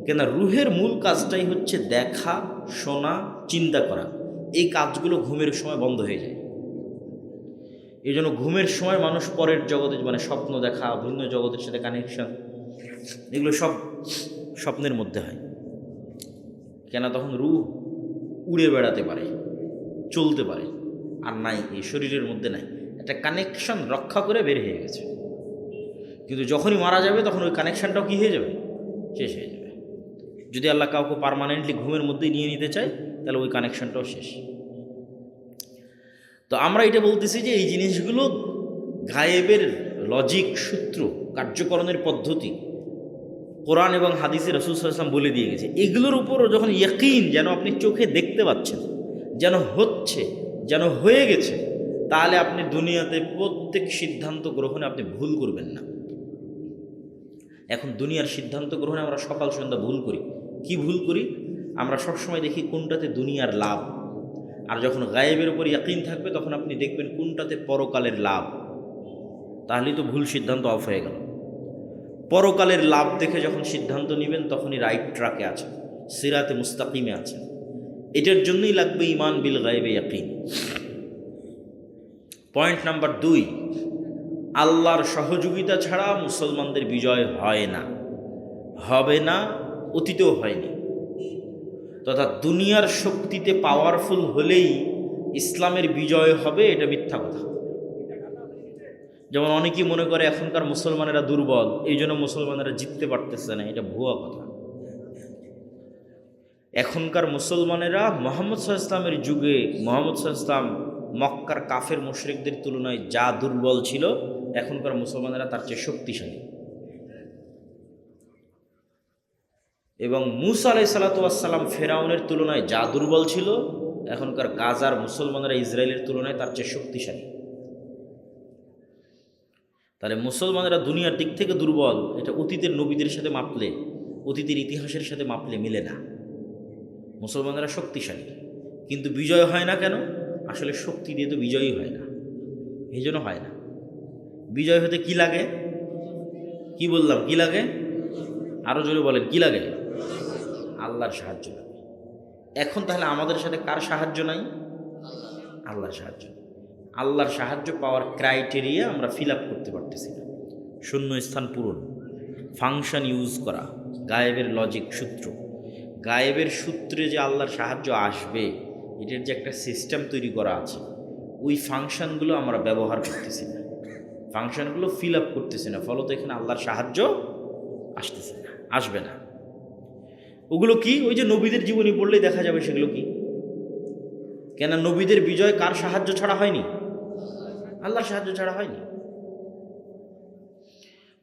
কেন রূহের মূল কাজটাই হচ্ছে দেখা, শোনা, চিন্তা করা, এই কাজগুলো ঘুমের সময় বন্ধ হয়ে যায়। এই জন্য ঘুমের সময় মানুষ পরের জগতে, মানে স্বপ্ন দেখা, ভিন্ন জগতের সাথে কানেকশন, এগুলো সব স্বপ্নের মধ্যে হয়। কেন তখন রূহ উড়ে বেড়াতে পারে, চলতে পারে, আর নাই, এই শরীরের মধ্যে নাই, একটা কানেকশন রক্ষা করে বের হয়ে গেছে। কিন্তু যখনই মারা যাবে তখন ওই কানেকশনটাও কী হয়ে যাবে, শেষ হয়ে যাবে। যদি আল্লাহ কাউকে পার্মানেন্টলি ঘুমের মধ্যেই নিয়ে নিতে চায় তাহলে ওই কানেকশনটাও শেষ। তো আমরা এটা বলতেছি যে এই জিনিসগুলো গায়েবের লজিক, সূত্র, কার্যকরণের পদ্ধতি কোরআন এবং হাদিসে রাসূল সাল্লাল্লাহু আলাইহি ওয়াসাল্লাম বলে দিয়ে গেছে। এগুলোর উপরও যখন ইয়াকিন, যেন আপনি চোখে দেখতে পাচ্ছেন, যেন হচ্ছে, যেন হয়ে গেছে, তাহলে আপনি দুনিয়াতে প্রত্যেক সিদ্ধান্ত গ্রহণে আপনি ভুল করবেন না। এখন দুনিয়ার সিদ্ধান্ত গ্রহণে আমরা সকাল সন্ধ্যা ভুল করি। কি ভুল করি? আমরা সবসময় দেখি কোনটাতে দুনিয়ার লাভ, আর যখন গায়েবের উপর ইয়াকিন থাকবে তখন আপনি দেখবেন কোনটাতে পরকালের লাভ। তাহলেই তো ভুল সিদ্ধান্ত অফ হয়ে গেল। পরকালের লাভ দেখে যখন সিদ্ধান্ত নেবেন তখনই রাইট ট্র্যাকে আছেন, সিরাতে মুস্তাকিমে আছেন। এটার জন্যই লাগবে ঈমান বিল গায়বে ইয়াকিন। পয়েন্ট নাম্বার 2, আল্লাহর সহযোগিতা ছাড়া মুসলমানদের বিজয় হয় না, হবে না, অতীতেও হয়নি। তথা দুনিয়ার শক্তিতে পাওয়ারফুল হলেই ইসলামের বিজয় হবে, এটা মিথ্যা কথা। যেমন অনেকেই মনে করে এখনকার মুসলমানেরা দুর্বল, এই জন্য মুসলমানেরা জিততে পারতেছে না, এটা ভুয়া কথা। এখনকার মুসলমানেরা মুহাম্মদ সাল্লাল্লাহু আলাইহি ওয়াসাল্লামের যুগে, মুহাম্মদ সাল্লাল্লাহু আলাইহি ওয়াসাল্লাম মক্কার কাফের মুশরিকদের তুলনায় যা দুর্বল ছিল, এখনকার মুসলমানেরা তার চেয়ে শক্তিশালী। এবং মূসা আলাইহিস সালাতু ওয়াস সালাম ফেরাউনের তুলনায় যা দুর্বল ছিল, এখনকার গাজার মুসলমানেরা ইসরায়েলের তুলনায় তার চেয়ে শক্তিশালী। তাহলে মুসলমানেরা দুনিয়ার দিক থেকে দুর্বল, এটা অতীতের নবীদের সাথে মাপলে, অতীতের ইতিহাসের সাথে মাপলে মিলে না। মুসলমানেরা শক্তিশালী, কিন্তু বিজয় হয় না কেন? আসলে শক্তি দিয়ে তো বিজয়ই হয় না, এই জন্য হয় না। বিজয় হতে কি লাগে? কি বললাম, কি লাগে? আরও জোরে বলেন, কি লাগে? আল্লাহর সাহায্য লাগে। এখন তাহলে আমাদের সাথে কার সাহায্য নাই? আল্লাহর সাহায্য। আল্লাহর সাহায্য পাওয়ার ক্রাইটেরিয়া আমরা ফিল আপ করতে পারতেছি না। শূন্য স্থান পূরণ, ফাংশন ইউজ করা, গায়েবের লজিক, সূত্র, গায়েবের সূত্রে যে আল্লাহর সাহায্য আসবে, এটার যে একটা সিস্টেম তৈরি করা আছে, ওই ফাংশনগুলো আমরা ব্যবহার করতেছি না, ফাংশনগুলো ফিল আপ করতেছি না, ফলত এখানে আল্লাহর সাহায্য আসতেছে না, আসবে না। ওগুলো কি? ওই যে নবীদের জীবনী পড়লেই দেখা যাবে সেগুলো কি। কেন নবীদের বিজয় কার সাহায্য ছাড়া হয়নি? আল্লাহর সাহায্য ছাড়া হয়নি।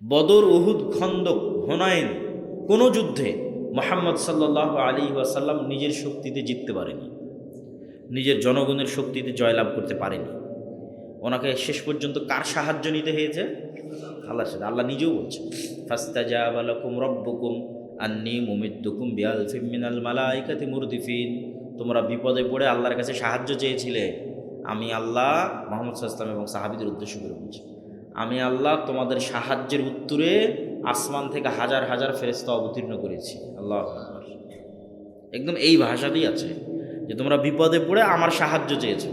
বদর, উহুদ, খন্দক, হুনাইন কোনো যুদ্ধে মুহাম্মদ সাল্লাল্লাহু আলাইহি ওয়াসাল্লাম নিজের শক্তিতে জিততে পারেনি, নিজের জনগণের শক্তিতে জয়লাভ করতে পারেনি। ওনাকে শেষ পর্যন্ত কার সাহায্য নিতে হয়েছে? আল্লাহর সাথে। আল্লাহ নিজেও বলছে, ফাস্তাজাবা লাকুম রাব্বুকুম আন্নী মুমিদ্দুকুম বিআলফিম মিনাল মালাইকাতি মুরদিফিন। তোমরা বিপদে পড়ে আল্লাহর কাছে সাহায্য চেয়েছিলে, আমি আল্লাহ মুহাম্মদ সাল্লাল্লাহু আলাইহি ওয়াসাল্লাম এবং সাহাবীদের উদ্দেশ্য করে বলছি, আমি আল্লাহ তোমাদের সাহায্যের উত্তরে আসমান থেকে হাজার হাজার ফেরেশতা অবতীর্ণ করেছি। আল্লাহু আকবার। একদম এই ভাষাতেই আছে যে তোমরা বিপদে পড়ে আমার সাহায্য চেয়েছো।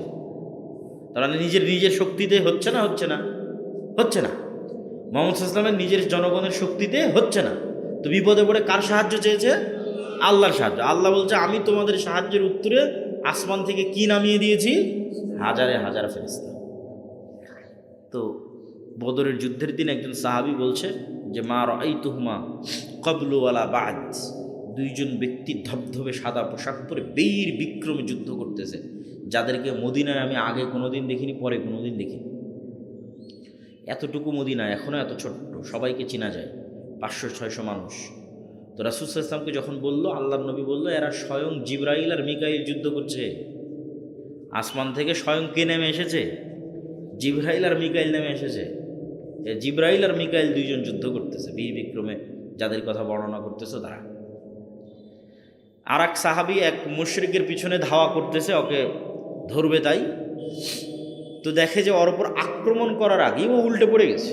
তারা নিজের শক্তিতে হচ্ছে না হচ্ছে না মুহাম্মদ সাল্লাল্লাহু আলাইহি ওয়াসাল্লামের নিজের জনগণের শক্তিতে হচ্ছে না, তো বিপদে পড়ে কার সাহায্য চেয়েছে? আল্লাহর সাহায্য। আল্লাহ বলছে, আমি তোমাদের সাহায্যের উত্তরে আসমান থেকে কি নামিয়ে দিয়েছি? হাজারে হাজার ফেরেশতা। তো বদরের যুদ্ধের দিন একজন সাহাবী বলছে যে, মা রাআইতুহুমা ক্বাবলু ওয়ালা বা'দ। দুইজন ব্যক্তি ধবধবে সাদা পোশাক পরে বীর বিক্রমে যুদ্ধ করতেছে, যাদেরকে মদিনায় আমি আগে কোনোদিন দেখিনি, পরে কোনোদিন দেখিনি। এতটুকু মদিনা এখনও এত ছোট্ট, সবাইকে চেনা যায়, 500-600 মানুষ। তো রাসূল সাল্লাল্লাহু আলাইহি ওয়াসাল্লামকে যখন বলল, আল্লাহর নবী বলল, এরা স্বয়ং জিবরাইল আর মিকাইল যুদ্ধ করছে। আসমান থেকে স্বয়ং কে নেমে এসেছে? জিবরাইল আর মিকাইল নেমে এসেছে। জিবরাইল আর মিকাইল দুইজন যুদ্ধ করতেছে বীর বিক্রমে, যাদের কথা বর্ণনা করতেছে তারা। আর এক সাহাবী এক মুশরিকের পিছনে ধাওয়া করতেছে, ওকে ধরবে তাই। তো দেখে যে ওর ওপর আক্রমণ করার আগেই ও উল্টে পড়ে গেছে,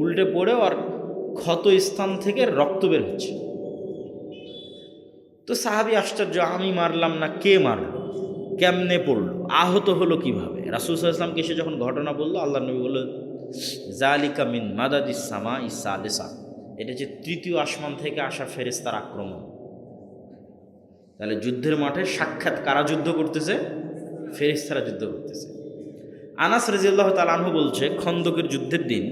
উল্টে পড়ে ওর ক্ষত স্থান থেকে রক্ত বের হচ্ছে। তো সাহাবী আশ্চর্য, আমি মারলাম না, কে মারল, কেমনে পড়লো, আহত হলো কিভাবে? রাসূল সাল্লাল্লাহু আলাইহি ওয়াসাল্লামকে এসে যখন ঘটনা বললো, আল্লাহর নবী বলল, জালিকা মিন মাদাদিস সামাই সালিসা। এটা যে তৃতীয় আসমান থেকে আসা ফেরেশতার আক্রমণ। তাহলে যুদ্ধের মাঠে সাক্ষাৎ কারা যুদ্ধ করতেছে? ফেরেশতারা যুদ্ধ করতেছে। আনাস রাদিয়াল্লাহু তাআলা আনহু বলছে, খন্দকের যুদ্ধের দিন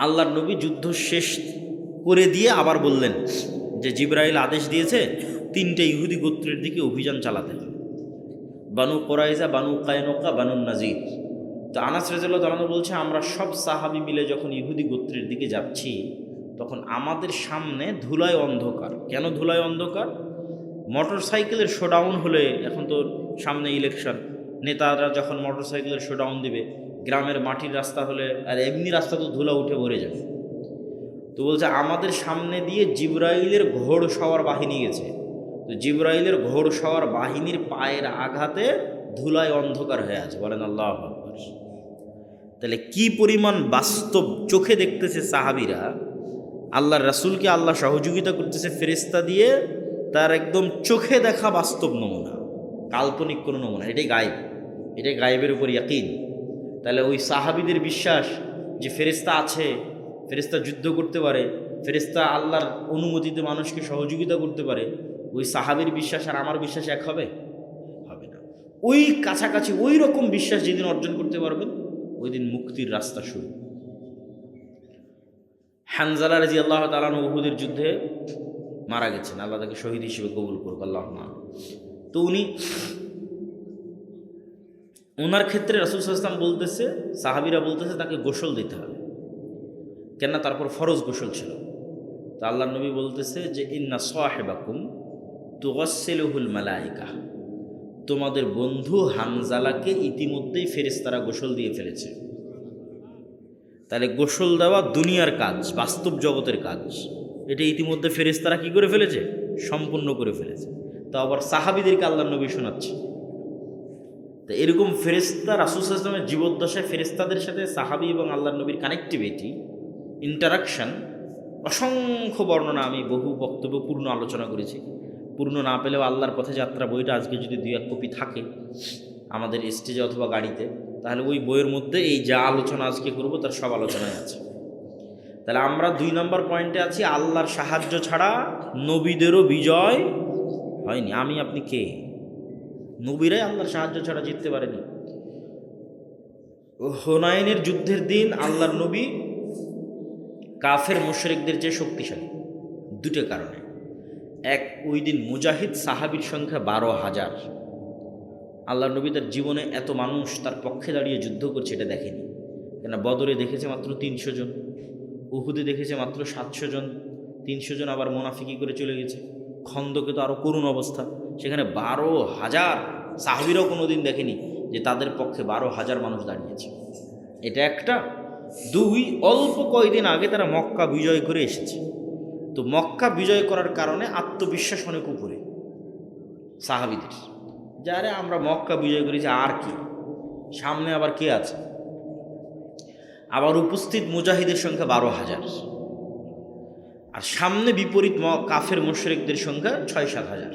আল্লাহর নবী যুদ্ধ শেষ করে দিয়ে আবার বললেন যে, জিবরাইল আদেশ দিয়েছে 3টে ইহুদি গোত্রের দিকে অভিযান চালাতে হবে, বানু কুরাইজা, বানু কায়নুকা, বানু নাজির। তো আনাস রাদিয়াল্লাহু তাআলা আনহু বলছে, আমরা সব সাহাবী মিলে যখন ইহুদি গোত্রের দিকে যাচ্ছি, তখন আমাদের সামনে ধুলায় অন্ধকার। কেন ধুলায় অন্ধকার? মোটর সাইকেলের শোডাউন হলে, এখন তো সামনে ইলেকশন, নেতারা যখন মোটর সাইকেলের শোডাউন দিবে, গ্রামের মাটির রাস্তা হলে আর এমনি রাস্তা তো ধুলা উঠে ভরে যাবে। তো বলছে, আমাদের সামনে দিয়ে জিবরাইলের ঘোড় সওয়ার বাহিনী গেছে। তো জিবরাইলের ঘোড় সওয়ার বাহিনীর পায়ের আঘাতে ধুলায় অন্ধকার হয়ে আছে। বলেন আল্লাহু আকবার। তাহলে কি পরিমাণ বাস্তব চোখে দেখতেছে সাহাবীরা, আল্লাহর রাসূলকে আল্লাহ সহযোগিতা করতেছে ফেরেশতা দিয়ে, তার একদম চোখে দেখা বাস্তব নমুনা, কাল্পনিক কোনো নমুনা। এটাই গায়েব, এটাই গায়েবের উপর ইয়াকিন। তাহলে ওই সাহাবীদের বিশ্বাস যে ফেরেশতা আছে, ফেরেশতা যুদ্ধ করতে পারে, ফেরেশতা আল্লাহর অনুমতিতে মানুষকে সহযোগিতা করতে পারে, ওই সাহাবীর বিশ্বাস আর আমার বিশ্বাস এক হবে? হবে না। ওই কাছাকাছি ওই রকম বিশ্বাস যেদিন অর্জন করতে পারবেন, ওই দিন মুক্তির রাস্তা শুরু। হানজালা রাদিয়াল্লাহু তাআলা উহুদের যুদ্ধে মারা গেছেন, আল্লাহ তাকে শহীদ হিসেবে কবুল করুক, আল্লাহুম্মা। তো ওনার ক্ষেত্রে রাসূল সাল্লাল্লাহু আলাইহি ওয়াসাল্লাম বলতেছে, সাহাবীরা বলতেছে তাকে গোসল দিতে হবে, কেন? তারপর ফরজ গোসল ছিল। তো আল্লাহর নবী বলতেছে যে, ইন্না সাহিবাকুম তুগাসসিলুহুল মালায়েকা। তোমাদের বন্ধু হানজালাকে ইতিমধ্যেই ফেরেশতারা গোসল দিয়ে ফেলেছে। তাহলে গোসল দেওয়া দুনিয়ার কাজ, বাস্তব জগতের কাজ, এটা ইতিমধ্যে ফেরেশতারা কি করে ফেলেছে? সম্পূর্ণ করে ফেলেছে। তো আবার সাহাবীদেরকে আল্লাহর নবী শোনাচ্ছে। তো এরকম ফেরেশতা রাসূল সাল্লাল্লাহু আলাইহি ওয়াসাল্লামের জীবদ্দশায় ফেরেশতাদের সাথে সাহাবী এবং আল্লাহর নবীর কানেক্টিভিটি, ইন্টারাকশন, অসংখ্য বর্ণনা, আমি বহু বক্তব্য পূর্ণ আলোচনা করেছি। পূর্ণ না পেলেও আল্লাহর পথে যাত্রা বইটা আজকে যদি 2-1 কপি থাকে আমাদের স্টেজে অথবা গাড়িতে, তাহলে ওই বইয়ের মধ্যে এই যা আলোচনা আজকে করব তার সব আলোচনায় আছে। তাহলে আমরা 2 নম্বর পয়েন্টে আছি, আল্লাহর সাহায্য ছাড়া নবীদেরও বিজয় হয়নি। আমি আপনি কে? নবীরাই আল্লাহর সাহায্য ছাড়া জিততে পারেনি। হুনাইনের যুদ্ধের দিন আল্লাহর নবী কাফের মুশরিকদের যে শক্তিশালী, 2টা কারণে। এক, ওই দিন মুজাহিদ সাহাবীর সংখ্যা 12,000, আল্লাহ নবী তার জীবনে এত মানুষ তার পক্ষে দাঁড়িয়ে যুদ্ধ করছে এটা দেখেনি। কেন বদরে দেখেছে মাত্র 300 জন, উহুদে দেখেছে মাত্র 700 জন, 300 জন আবার মোনাফিকি করে চলে গেছে। খন্দকে তো আরও করুণ অবস্থা, সেখানে 12,000 সাহাবীরাও কোনো দিন দেখেনি যে তাদের পক্ষে 12,000 মানুষ দাঁড়িয়েছে। এটা একটা। দুই, অল্প কয়েকদিন আগে তারা মক্কা বিজয় করে এসেছে। তো মক্কা বিজয় করার কারণে আত্মবিশ্বাস অনেক উপরে সাহাবীদের, যারে আমরা মক্কা বিজয় করেছি আর কি, সামনে আবার কে আছে। আবার উপস্থিত মুজাহিদের সংখ্যা 12,000, আর সামনে বিপরীত কাফের মুশরিকদের সংখ্যা 6-7 হাজার।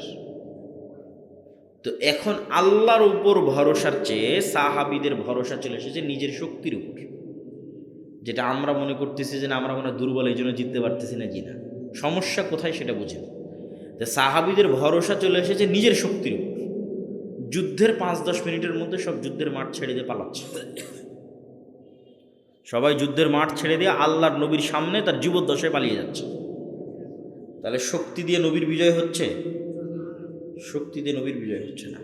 তো এখন আল্লাহর উপর ভরসার চেয়ে সাহাবীদের ভরসা চলে এসেছে নিজের শক্তির উপর, যেটা আমরা মনে করতেছি যে না আমরা মনে দুর্বল, এই জন্য জিততে পারতেছি না। জি না, সমস্যা কোথায় সেটা বুঝেন। তো সাহাবীদের ভরসা চলে এসেছে নিজের শক্তির উপর। যুদ্ধের 5-10 মিনিটের মধ্যে সব যুদ্ধের মাঠ ছেড়ে দিয়ে পালাচ্ছে, সবাই যুদ্ধের মাঠ ছেড়ে দিয়ে আল্লাহর নবীর সামনে তার জীবদ্দশায় পালিয়ে যাচ্ছে। তাহলে শক্তি দিয়ে নবীর বিজয় হচ্ছে? শক্তি দিয়ে নবীর বিজয় হচ্ছে না।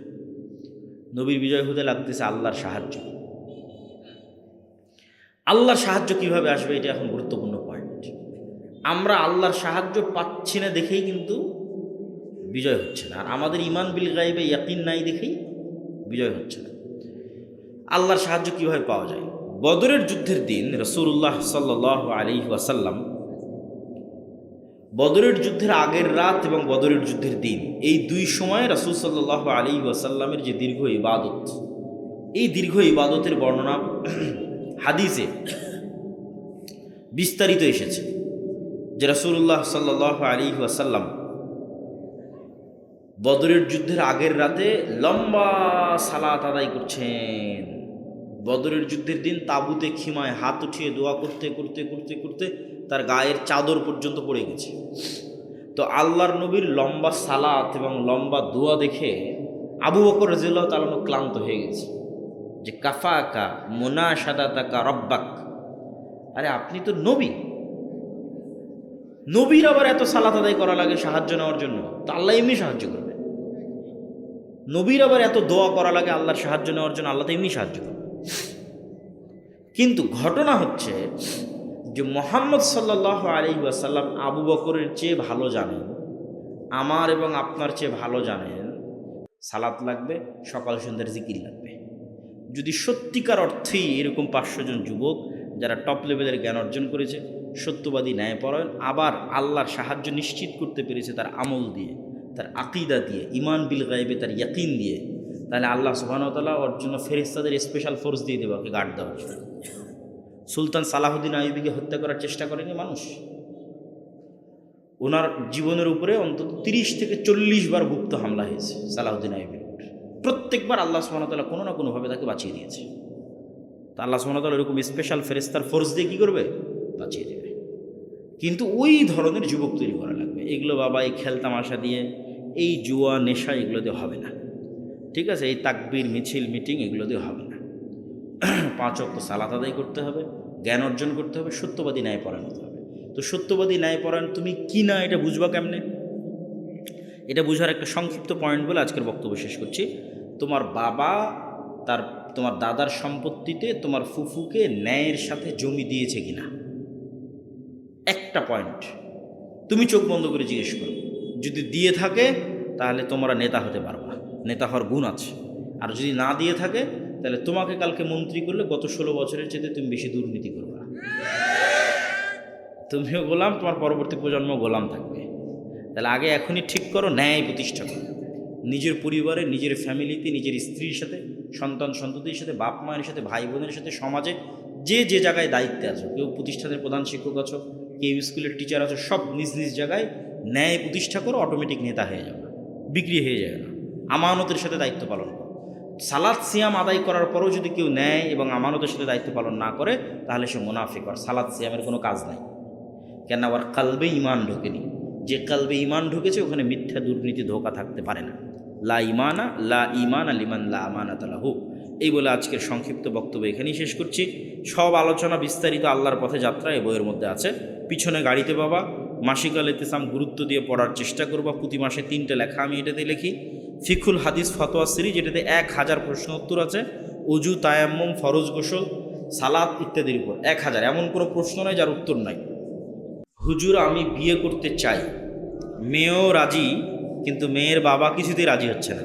নবীর বিজয় হতে লাগতেছে আল্লাহর সাহায্য। আল্লাহর সাহায্য কিভাবে আসবে এটা এখন গুরুত্বপূর্ণ পয়েন্ট। আমরা আল্লাহর সাহায্য পাচ্ছি না দেখেই কিন্তু বিজয় হচ্ছে না, আর আমাদের ইমান বিল গায়বে ইয়াকিন নাই দেখেই বিজয় হচ্ছে না। আল্লাহর সাহায্য কিভাবে পাওয়া যায়? বদরের যুদ্ধের দিন রাসূলুল্লাহ সাল্লাল্লাহু আলাইহি ওয়াসাল্লাম বদরের যুদ্ধের আগের রাত এবং বদরের যুদ্ধের দিন, এই দুই সময়ে রাসূল সাল্লাল্লাহু আলাইহি ওয়াসাল্লামের যে দীর্ঘ ইবাদত, এই দীর্ঘ ইবাদতের বর্ণনা হাদিসে বিস্তারিত এসেছে যে রাসূলুল্লাহ সাল্লাল্লাহু আলাইহি ওয়াসাল্লাম বদরের যুদ্ধের আগের রাতে লম্বা সালাত আদায় করছেন। বদরের যুদ্ধের দিন তাঁবুতে খিমায় হাত উঠিয়ে দোয়া করতে করতে করতে করতে তার গায়ের চাদর পর্যন্ত পড়ে গেছে। তো আল্লাহর নবীর লম্বা সালাত এবং লম্বা দোয়া দেখে আবু বকর রাদিয়াল্লাহু তাআলা ক্লান্ত হয়ে গেছে, যে কাফাকা মুনাশাদাতাকা রব্বাক, আরে আপনি তো নবী, নবীর আবার এত সালাত আদায় করা লাগে সাহায্য নেওয়ার জন্য? তো আল্লাহ এমনি সাহায্য করবে। নবীর আবার এত দোয়া করা লাগে আল্লাহর সাহায্য নেওয়ার জন্য? আল্লাহ তো এমনি সাহায্য করবে। কিন্তু ঘটনা হচ্ছে যে মুহাম্মদ সাল্লাল্লাহু আলাইহি ওয়াসাল্লাম আবু বকরের চেয়ে ভালো জানেন, আমার এবং আপনার চেয়ে ভালো জানেন সালাত লাগবে, সকাল সন্ধ্যার জিকির লাগবে। যদি সত্যিকার অর্থেই এরকম 500 জন যুবক যারা টপ লেভেলের জ্ঞান অর্জন করেছে, সত্যবাদী, ন্যায়পরায়ণ, আবার আল্লাহর সাহায্য নিশ্চিত করতে পেরেছে তার আমল দিয়ে, তার আকিদা দিয়ে, ইমান বিল গায়বে তার ইয়াকিন দিয়ে, তাহলে আল্লাহ সুবহানাহু ওয়া তাআলা ওর জন্য ফেরেশতাদের স্পেশাল ফোর্স দিয়ে দেবে ওকে গার্ড দেওয়ার জন্য। সুলতান সালাহুদ্দিন আইয়ুবীকে হত্যা করার চেষ্টা করেনি মানুষ? ওনার জীবনের উপরে অন্তত 30 থেকে 40 বার গুপ্ত হামলা হয়েছে সালাহুদ্দিন আইয়ুবীর উপরে। প্রত্যেকবার আল্লাহ সুবহানাহু ওয়া তাআলা কোনো না কোনোভাবে তাকে বাঁচিয়ে দিয়েছে। তা আল্লাহ সুবহানাহু ওয়া তাআলা এরকম স্পেশাল ফেরেশতার ফোর্স দিয়ে কী করবে? বাঁচিয়ে দেবে। কিন্তু ওই ধরনের যুবক তৈরি করা লাগবে। এগুলো বাবা এই খেলতামাশা দিয়ে, এই জুয়া নেশা এগুলো দিয়ে হবে না, ঠিক আছে? এই তাকবীর মিছিল মিটিং এগুলো দিয়ে হবে না। 5 ওয়াক্ত সালাত আদায় করতে হবে, জ্ঞান অর্জন করতে হবে, সত্যবাদী ন্যায়পরায়ণ হতে হবে। তো সত্যবাদী ন্যায়পরায়ণ তুমি কি না এটা বুঝবা কেমনে? এটা বুঝার একটা সংক্ষিপ্ত পয়েন্ট বলে আজকের বক্তব্য শেষ করছি। তোমার বাবা তোমার দাদার সম্পত্তিতে তোমার ফুফুকে ন্যায়ের সাথে জমি দিয়েছে কিনা, একটা পয়েন্ট তুমি চোখ বন্ধ করে জিজ্ঞেস করো। যদি দিয়ে থাকে তাহলে তোমরা নেতা হতে পারবা, নেতা হওয়ার গুণ আছে। আর যদি না দিয়ে থাকে তাহলে তোমাকে কালকে মন্ত্রী করলে গত 16 বছরের চেয়ে তুমি বেশি দুর্নীতি করবা। তুমিও গোলাম, তোমার পরবর্তী প্রজন্ম গোলাম থাকবে। তাহলে আগে এখনই ঠিক করো, ন্যায় প্রতিষ্ঠা করো নিজের পরিবারে, নিজের ফ্যামিলিতে, নিজের স্ত্রীর সাথে, সন্তান সন্ততির সাথে, বাপ মায়ের সাথে, ভাই বোনের সাথে, সমাজে যে যে জায়গায় দায়িত্বে আছো, কেউ প্রতিষ্ঠানের প্রধান শিক্ষক আছো, কেউ স্কুলের টিচার আছো, সব নিজ নিজ জায়গায় ন্যায় প্রতিষ্ঠা করো, অটোমেটিক নেতা হয়ে যাবে, বিক্রি হয়ে যাবে না। আমানতের সাথে দায়িত্ব পালন করো। সালাত সিয়াম আদায় করার পরেও যদি কেউ ন্যায় এবং আমানতের সাথে দায়িত্ব পালন না করে তাহলে সে মুনাফিক। আর সালাত সিয়ামের কোনো কাজ নাই, কেন? আবার কালবে ইমান ঢোকেনি। যে কালবে ইমান ঢুকেছে ওখানে মিথ্যা, দুর্নীতি, ধোঁকা থাকতে পারে না। লা ইমানা লিমান লা আমানাতা লাহু। এই বলে আজকের সংক্ষিপ্ত বক্তব্য এখানেই শেষ করছি। সব আলোচনা বিস্তারিত আল্লাহর পথে যাত্রা এই বইয়ের মধ্যে আছে। পিছনে গাড়িতে বাবা মাসিক আল ইতিসাম গুরুত্ব দিয়ে পড়ার চেষ্টা করবা। প্রতি মাসে 3টে লেখা আমি এটাতে লিখি। ফিকুল হাদিস ফতোয়া সিরিজ, যেটাতে 1000 প্রশ্ন উত্তর আছে, উজু, তায়াম্মুম, ফরজ গোসল, সালাত ইত্যাদির উপর 1000। এমন কোনো প্রশ্ন নয় যার উত্তর নাই। হুজুর আমি বিয়ে করতে চাই, মেয়েও রাজি, কিন্তু মেয়ের বাবা কিছুতেই রাজি হচ্ছে না।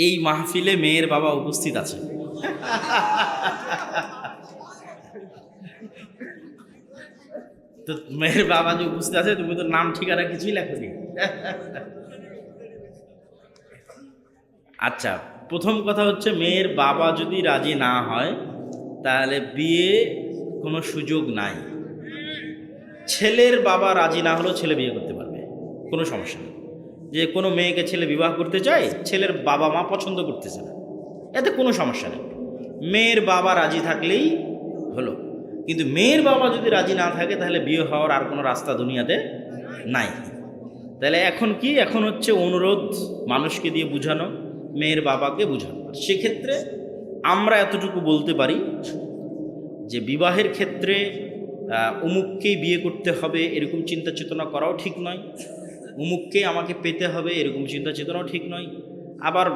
এই মাহফিলে মেয়ের বাবা উপস্থিত আছে। তো মেয়ের বাবা যে উপস্থিত আছে, তুমি তো নাম ঠিকানা কিছুই লেখোনি। আচ্ছা, প্রথম কথা হচ্ছে মেয়ের বাবা যদি রাজি না হয় তাহলে বিয়ে কোনো সুযোগ নাই। ছেলের বাবা রাজি না হলেও ছেলে বিয়ে করতে পারবে, কোনো সমস্যা নেই। যে কোনো মেয়েকে ছেলে বিবাহ করতে চায়, ছেলের বাবা মা পছন্দ করতেছে না, এতে কোনো সমস্যা নেই। মেয়ের বাবা রাজি থাকলেই হলো। কিন্তু মেয়ের বাবা যদি রাজি না থাকে তাহলে বিয়ে হওয়ার আর কোনো রাস্তা দুনিয়াতে নাই। তাহলে এখন কি, এখন হচ্ছে অনুরোধ, মানুষকে দিয়ে বুঝানো, মেয়ের বাবাকে বুঝানো। সেক্ষেত্রে আমরা এতটুকু বলতে পারি যে বিবাহের ক্ষেত্রে অমুককেই বিয়ে করতে হবে এরকম চিন্তা চেতনা করাও ঠিক নয়, অমুককেই আমাকে পেতে হবে এরকম চিন্তা চেতনাও ঠিক নয়। আবার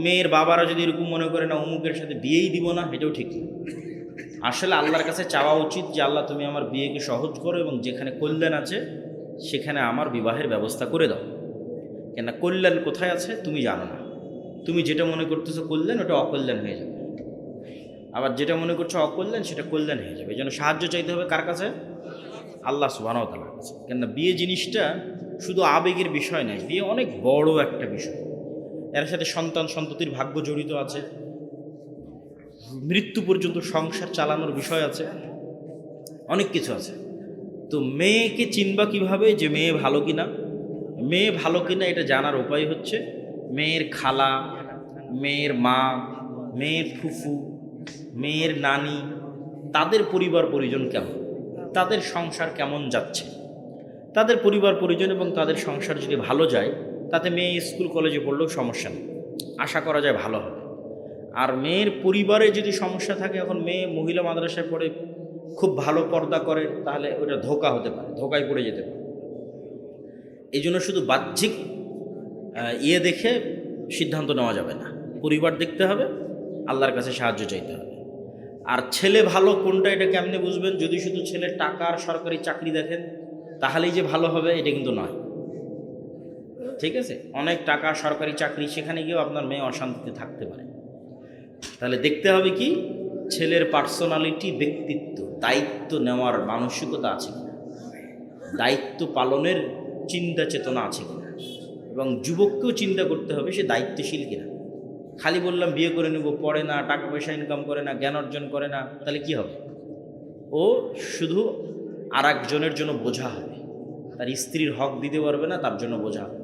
মেয়ের বাবারা যদি এরকম মনে করে না অমুকের সাথে বিয়েই দিব না, এটাও ঠিক নয়। আসলে আল্লাহর কাছে চাওয়া উচিত যে আল্লাহ তুমি আমার বিয়েকে সহজ করো এবং যেখানে কল্যাণ আছে সেখানে আমার বিবাহের ব্যবস্থা করে দাও। কেন কল্যাণ কোথায় আছে তুমি জানো না। তুমি যেটা মনে করতেছো কল্যাণ, ওটা অকল্যাণ হয়ে যাবে। আবার যেটা মনে করছো অকল্যাণ, সেটা কল্যাণ হয়ে যাবে। এই জন্য সাহায্য চাইতে হবে কার কাছে? আল্লাহ সুবহানাহু ওয়া তাআলার কাছে। কেননা বিয়ে জিনিসটা শুধু আবেগের বিষয় নয়, বিয়ে অনেক বড় একটা বিষয়। এর সাথে সন্তান সন্ততির ভাগ্য জড়িত আছে, মৃত্যু পর্যন্ত সংসার চালানোর বিষয় আছে, অনেক কিছু আছে। তো মেয়েকে চিনবা কিভাবে যে মেয়ে ভালো কিনা? মেয়ে ভালো কিনা এটা জানার উপায় হচ্ছে মেয়ের খালা, মেয়ের মা, মেয়ের ফুফু, মেয়ের নানি, তাদের পরিবার পরিজন কেমন, তাদের সংসার কেমন যাচ্ছে। তাদের পরিবার পরিজন এবং তাদের সংসার যদি ভালো যায়, তাতে মেয়ে স্কুল কলেজে পড়লেও সমস্যা নেই, আশা করা যায় ভালো হবে। আর মেয়ের পরিবারে যদি সমস্যা থাকে, এখন মেয়ে মহিলা মাদ্রাসায় পড়ে, খুব ভালো পর্দা করে, তাহলে ওটা ধোঁকা হতে পারে, ধোঁকায় পড়ে যেতে পারে। এই জন্য শুধু বাহ্যিক দেখে সিদ্ধান্ত নেওয়া যাবে না, পরিবার দেখতে হবে, আল্লাহর কাছে সাহায্য চাইতে হবে। আর ছেলে ভালো কোনটা এটা কেমনে বুঝবেন? যদি শুধু ছেলে টাকা আর সরকারি চাকরি দেখেন তাহলেই যে ভালো হবে এটা কিন্তু নয়, ঠিক আছে? অনেক টাকা, সরকারি চাকরি, সেখানে গিয়েও আপনার মেয়ে অশান্তিতে থাকতে পারে। তাহলে দেখতে হবে কি, ছেলের পার্সোনালিটি, ব্যক্তিত্ব, দায়িত্ব নেওয়ার মানসিকতা আছে কিনা, দায়িত্ব পালনের চিন্তা চেতনা আছে কিনা, এবং যুবককেও চিন্তা করতে হবে সে দায়িত্বশীল কিনা। খালি বললাম বিয়ে করে নেব, পড়ে না, টাকা পয়সা ইনকাম করে না, জ্ঞান অর্জন করে না, তাহলে কি হবে? ও শুধু আর একজনের জন্য বোঝা হবে, তার স্ত্রীর হক দিতে পারবে না, তার জন্য বোঝা হবে,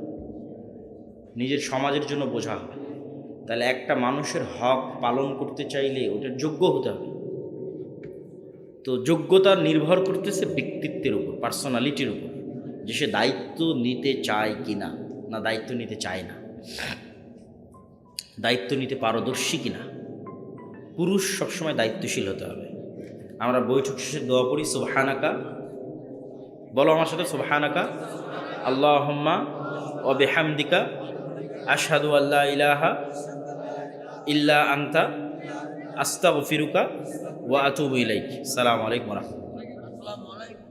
নিজের সমাজের জন্য বোঝা হবে। তাহলে একটা মানুষের হক পালন করতে চাইলে ওটার যোগ্য হতে হবে। তো যোগ্যতা নির্ভর করতেছে ব্যক্তিত্বের উপর, পার্সোনালিটির উপর, যে সে দায়িত্ব নিতে চায় কিনা, না দায়িত্ব নিতে চায় না, দায়িত্ব নিতে পারদর্শী কিনা। পুরুষ সবসময় দায়িত্বশীল হতে হবে। আমরা বৈঠক শেষে দোয়া পড়ি, সুবহানাকা, বলো আমার সাথে, সুবহানাকা আল্লাহুম্মা ওয়া বিহামদিকা আশহাদু আল্লা ইলাহা ইল্লা আনতা আস্তাগফিরুকা ওয়া আতুবু ইলাইক। আসসালামু আলাইকুম ওয়া রাহমাতুল্লাহ।